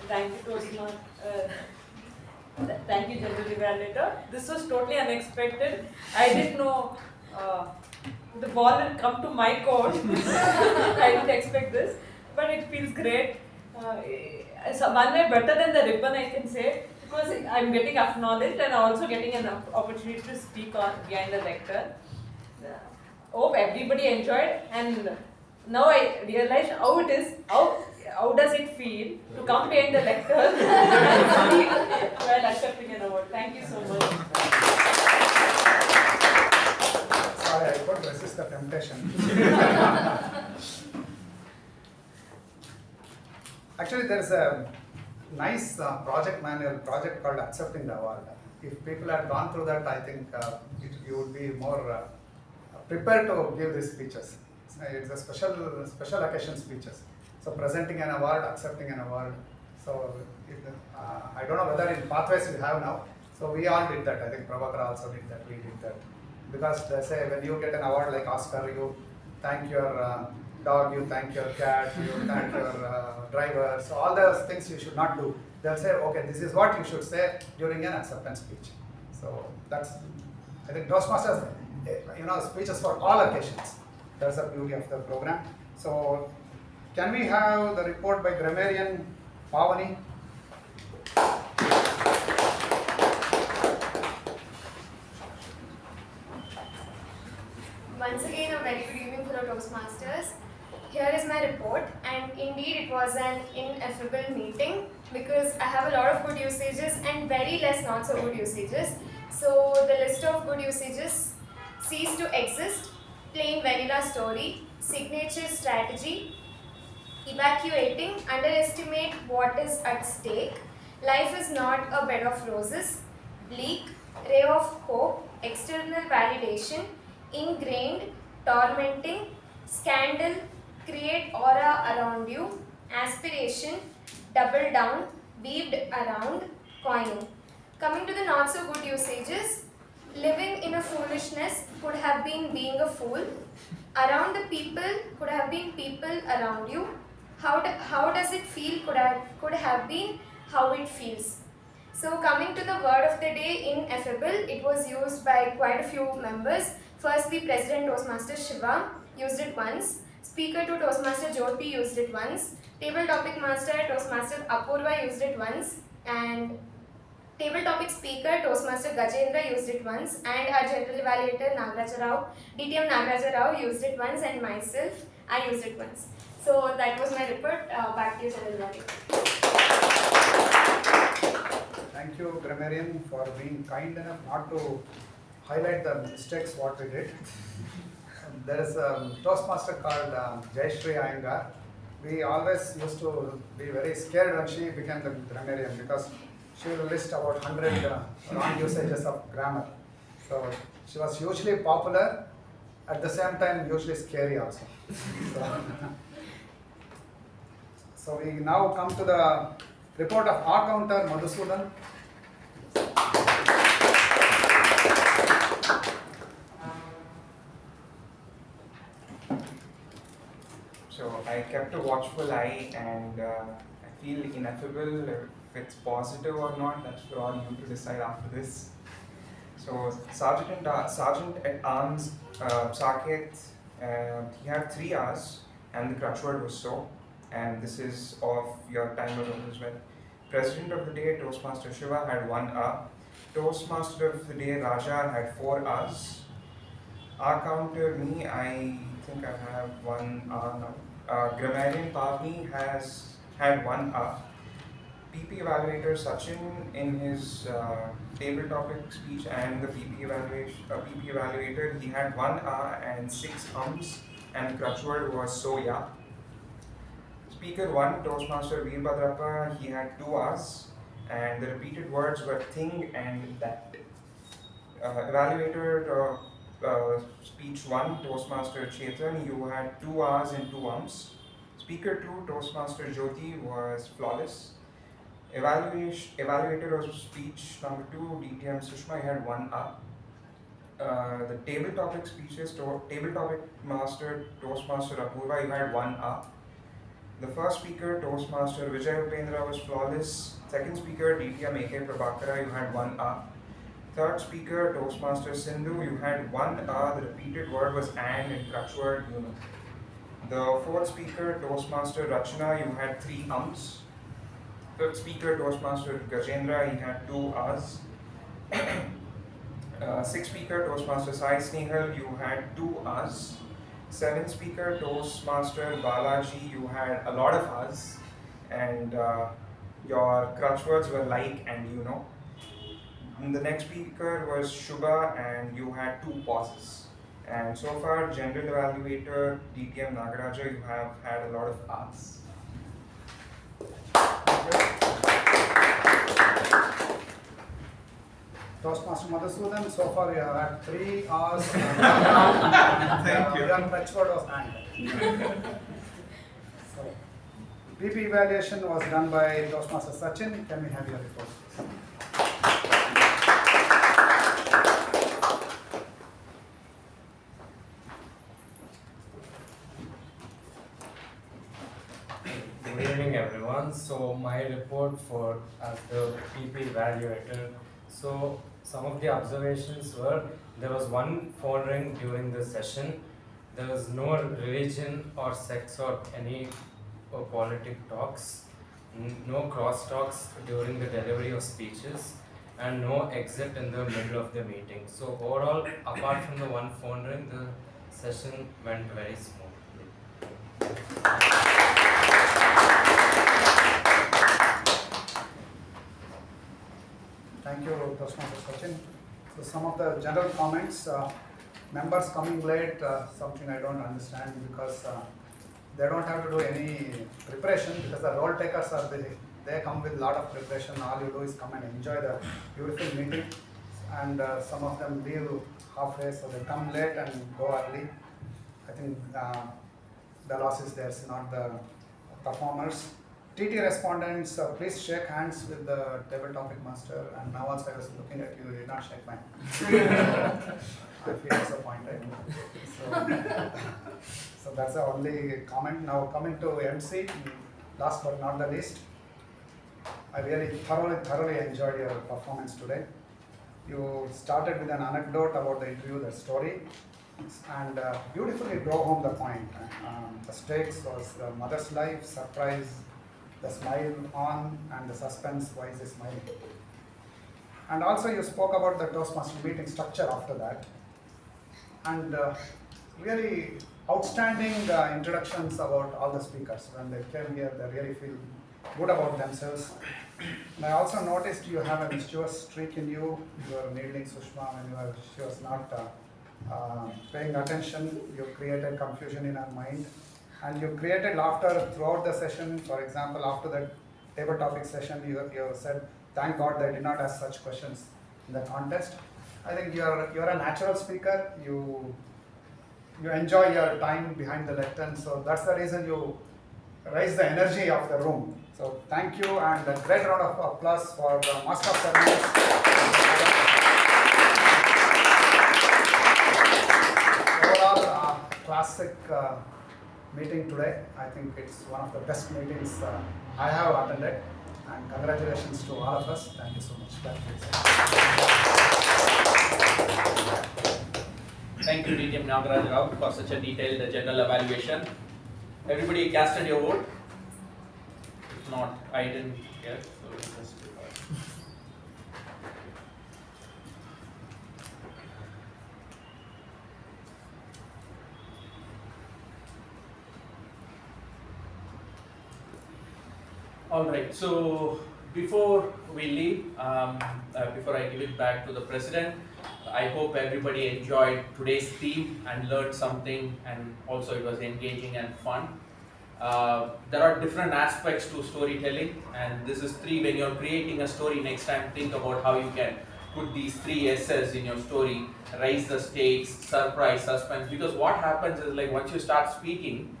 Thank you, Toastmaster. Thank you, General Evaluator. This was totally unexpected. I didn't know the ball will come to my court. I didn't expect this, but it feels great. So one way better than the ribbon, I can say, because I'm getting acknowledged and also getting an opportunity to speak on behind the lectern. Hope everybody enjoyed, and now I realize how it is, how does it feel to come behind the lectern and speak while accepting an award. Thank you so much. Sorry, I couldn't resist the temptation. Actually, there's a nice project called Accepting the Award. If people had gone through that, I think you would be more prepared to give these speeches. It's a special occasion speeches. So presenting an award, accepting an award. So I don't know whether in pathways we have now. So we all did that. I think Prabhakara also did that. We did that. Because they say when you get an award like Oscar, you thank your dog, you thank your cat, you thank your driver. So all those things you should not do. They'll say, okay, this is what you should say during an acceptance speech. So that's, I think Toastmasters, speeches for all occasions. That's the beauty of the program. So can we have the report by Grammarian Pavani? Once again, a very good evening fellow Toastmasters. Here is my report, and indeed it was an ineffable meeting because I have a lot of good usages and very less not so good usages. So the list of good usages: cease to exist, plain vanilla story, signature strategy, evacuating, underestimate what is at stake, life is not a bed of roses, bleak, ray of hope, external validation, ingrained, tormenting, scandal, create aura around you, aspiration, double down, weaved around, coining. Coming to the not so good usages: living in a foolishness could have been being a fool, around the people could have been people around you, how does it feel could have been how it feels. So coming to the word of the day, ineffable, it was used by quite a few members. Firstly, President Toastmaster Shiva used it once, Speaker to Toastmaster Jyothi used it once, Table Topic Master Toastmaster Apoorva used it once, and Table Topic Speaker Toastmaster Gajendra used it once, and our General Evaluator Nagaraja DTM Nagaraja used it once, and myself, I used it once. So that was my report. Back to you, Chandra. Thank you, Grammarian, for being kind enough not to highlight the mistakes what we did. There is a Toastmaster called Jayashree Iyengar. We always used to be very scared when she became the grammarian because she will list about 100 wrong usages of grammar. So she was hugely popular, at the same time hugely scary also. So we now come to the report of our counter, Madhusudan. So I kept a watchful eye and I feel ineffable if it's positive or not. That's for all you to decide after this. So Sergeant at Arms Saketh, he had 3 hours and the crutchword was so. And this is of your timer as well. President of the day, Toastmaster Shiva, had 1 hour. Toastmaster of the day, Raja, had 4 hours. Our counter, me, I think I have 1 hour now. Grammarian Pavani has had 1 hour. PP Evaluator Sachin in his table topic speech and the PP Evaluator, he had 1 hour and 6 and the crutchword was so yeah. Speaker 1, Toastmaster Veerabhadrappa, he had 2 hours and the repeated words were thing and that. Evaluator speech 1, Toastmaster Chetan, you had 2 hours and 2 Speaker 2, Toastmaster Jyothi, was flawless. Evaluator of speech number 2, DTM Sushma, he had 1 hour. The table topic speeches, table topic master, Toastmaster Apoorva, you had 1 hour. The first speaker, Toastmaster Vijay Upendra, was flawless. Second speaker, DTM K Prabhakara, you had 1 hour. Third speaker, Toastmaster Sindhu, you had 1 hour. The repeated word was and in crutchword, you know. The fourth speaker, Toastmaster Rachana, you had 3 Fifth speaker, Toastmaster Gajendra, he had 2 hours. Sixth speaker, Toastmaster Sai Snehal, you had 2 hours. Seventh speaker, Toastmaster Balaji, you had a lot of hours. And your crutchwords were like and you know. And the next speaker was Subha and you had 2 pauses. And so far, General Evaluator, DTM Nagaraja, you have had a lot of hours. Toastmaster Madhusudan, so far you have had 3 hours. Thank you. Your crutchword was and. So, PP evaluation was done by Toastmaster Sachin. Can we have your report? Good evening, everyone. So my report for as the PP evaluator. So some of the observations were there was one phone ring during the session. There was no religion or sex or any politic talks. No cross talks during the delivery of speeches, and no exit in the middle of the meeting. So overall, apart from the one phone ring, the session went very smoothly. Thank you, Toastmaster Sachin. So some of the general comments, members coming late, something I don't understand because they don't have to do any preparation because the role takers are busy. They come with a lot of preparation. All you do is come and enjoy the beautiful meeting. And some of them leave halfway, so they come late and go early. I think the loss is theirs, not the performers. TT respondents, please shake hands with the table topic master. And now also I was looking at you, you did not shake mine. I feel disappointed. So that's the only comment. Now coming to MC, last but not the least. I really thoroughly enjoyed your performance today. You started with an anecdote about the interview, the story, and beautifully drove home the point. The stakes was the mother's life, surprise, the smile on, and the suspense, why is he smiling? And also you spoke about the Toastmaster meeting structure after that. And really outstanding introductions about all the speakers. When they came here, they really feel good about themselves. And I also noticed you have a mischievous streak in you. You were needling Sushma when she was not paying attention. You created confusion in her mind. And you created laughter throughout the session. For example, after the table topic session, you said, thank God they did not ask such questions in the contest. I think you're a natural speaker. You enjoy your time behind the lectern, so that's the reason you raise the energy of the room. So thank you, and a great round of applause for the Master of Ceremonies. Overall, classic meeting today. I think it's one of the best meetings I have attended, and congratulations to all of us. Thank you so much. Thank you, DTM Nagaraja, for such a detailed general evaluation. Everybody casted your vote? If not, I didn't hear. So just all right. So before we leave, before I give it back to the president, I hope everybody enjoyed today's theme and learned something, and also it was engaging and fun. There are different aspects to storytelling, and this is three. When you're creating a story, next time think about how you can put these three S's in your story: raise the stakes, surprise, suspense. Because what happens is, like, once you start speaking,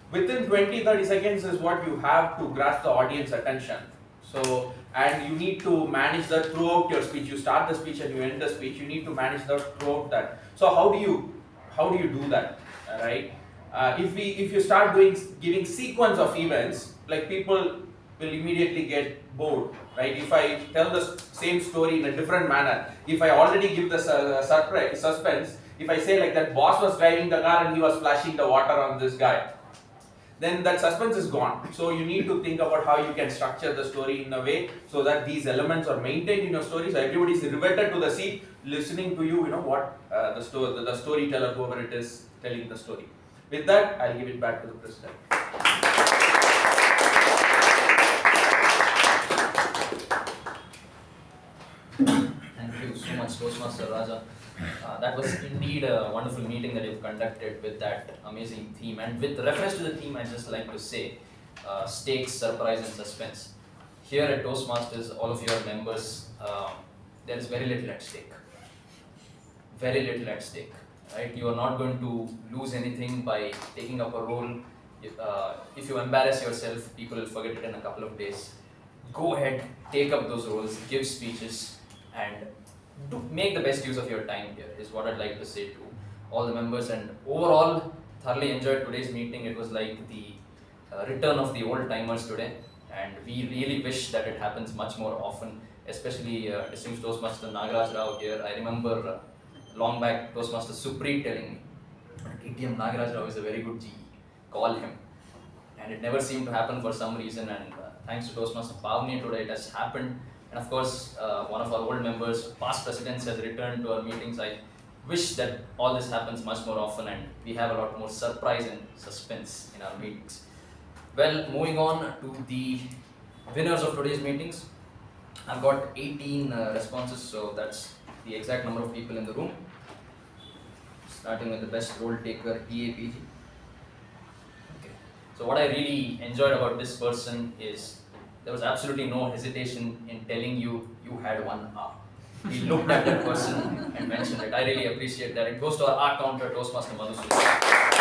within 20-30 seconds is what you have to grasp the audience attention. So, and you need to manage that throughout your speech. You start the speech and you end the speech. You need to manage that throughout that. So how do you do that, right? If you start giving sequence of events, like, people will immediately get bored, right? If I tell the same story in a different manner, if I already give the suspense, if I say, like, that boss was driving the car and he was splashing the water on this guy, then that suspense is gone. So you need to think about how you can structure the story in a way so that these elements are maintained in your story. So everybody is riveted to the seat, listening to you. You know what the storyteller, whoever it is, telling the story. With that, I'll give it back to the president. Thank you so much, Toastmaster Raja. That was indeed a wonderful meeting that you've conducted with that amazing theme. And with reference to the theme, I'd just like to say, stakes, surprise, and suspense. Here at Toastmasters, all of your members, there is very little at stake. Very little at stake, right? You are not going to lose anything by taking up a role. If you embarrass yourself, people will forget it in a couple of days. Go ahead, take up those roles, give speeches, and make the best use of your time here, is what I'd like to say to all the members. And overall, thoroughly enjoyed today's meeting. It was like the return of the old timers today, and we really wish that it happens much more often, especially distinguished Toastmaster Nagaraja here. I remember long back Toastmaster Supreet telling me, TTM Nagaraja is a very good GE, call him. And it never seemed to happen for some reason, and thanks to Toastmaster Pavani today it has happened. And of course, one of our old members, past presidents, has returned to our meetings. I wish that all this happens much more often and we have a lot more surprise and suspense in our meetings. Well, moving on to the winners of today's meetings. I've got 18 responses, so that's the exact number of people in the room. Starting with the best role taker, TAPG. Okay. So what I really enjoyed about this person is there was absolutely no hesitation in telling you had one R. He looked at that person and mentioned it. I really appreciate that. It goes to our R counter, Toastmaster Madhusudan.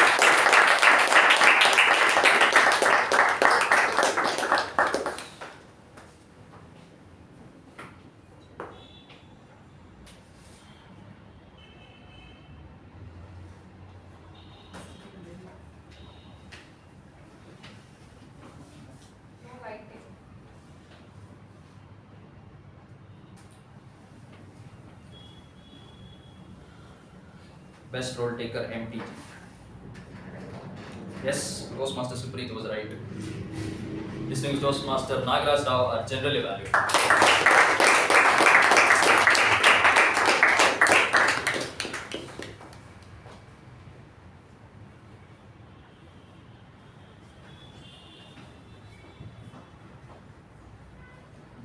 Best role taker, MTG. Yes, Toastmaster Supreet was right. Distinguished Toastmaster Nagaraja, our general evaluator.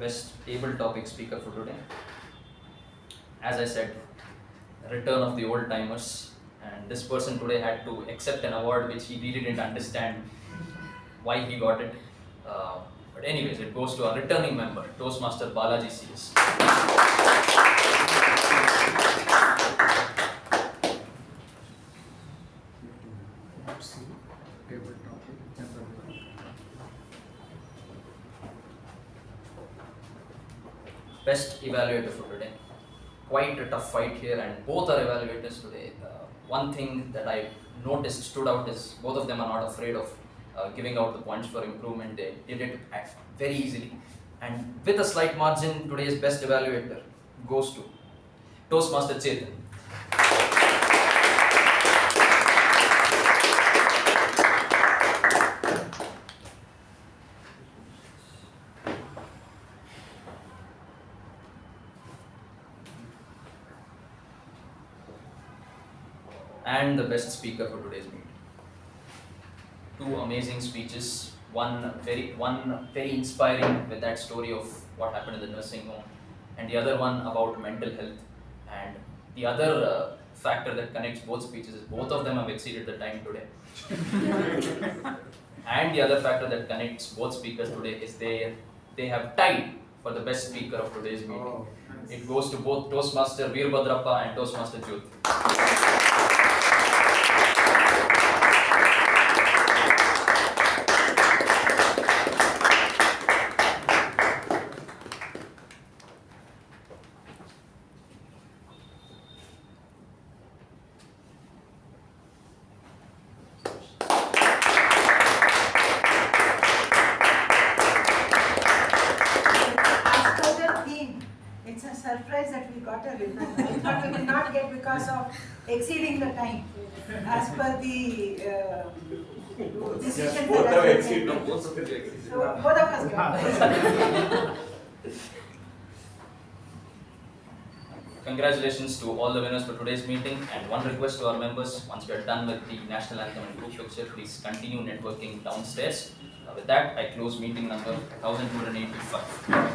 best table topic speaker for today. As I said, return of the old timers, and this person today had to accept an award which he really didn't understand why he got it. But anyways, it goes to our returning member, Toastmaster Balaji C S. Best evaluator for today. Quite a tough fight here, and both are evaluators today. One thing that I noticed stood out is both of them are not afraid of giving out the points for improvement. They did it very easily, and with a slight margin, today's best evaluator goes to Toastmaster Chetan. And the best speaker for today's meeting. Two amazing speeches, one very inspiring with that story of what happened in the nursing home, and the other one about mental health. And the other factor that connects both speeches is both of them have exceeded the time today. And the other factor that connects both speakers today is they have tied for the best speaker of today's meeting. Oh, nice. It goes to both Toastmaster Veerabhadrappa and Toastmaster Jyothi. Surprise that we got a ribbon. I thought we will not get because of exceeding the time as per the decision. Both have exceeded. Both of us got. Congratulations to all the winners for today's meeting, and one request to our members: once we are done with the national anthem and group picture, please continue networking downstairs. With that, I close meeting number 1285.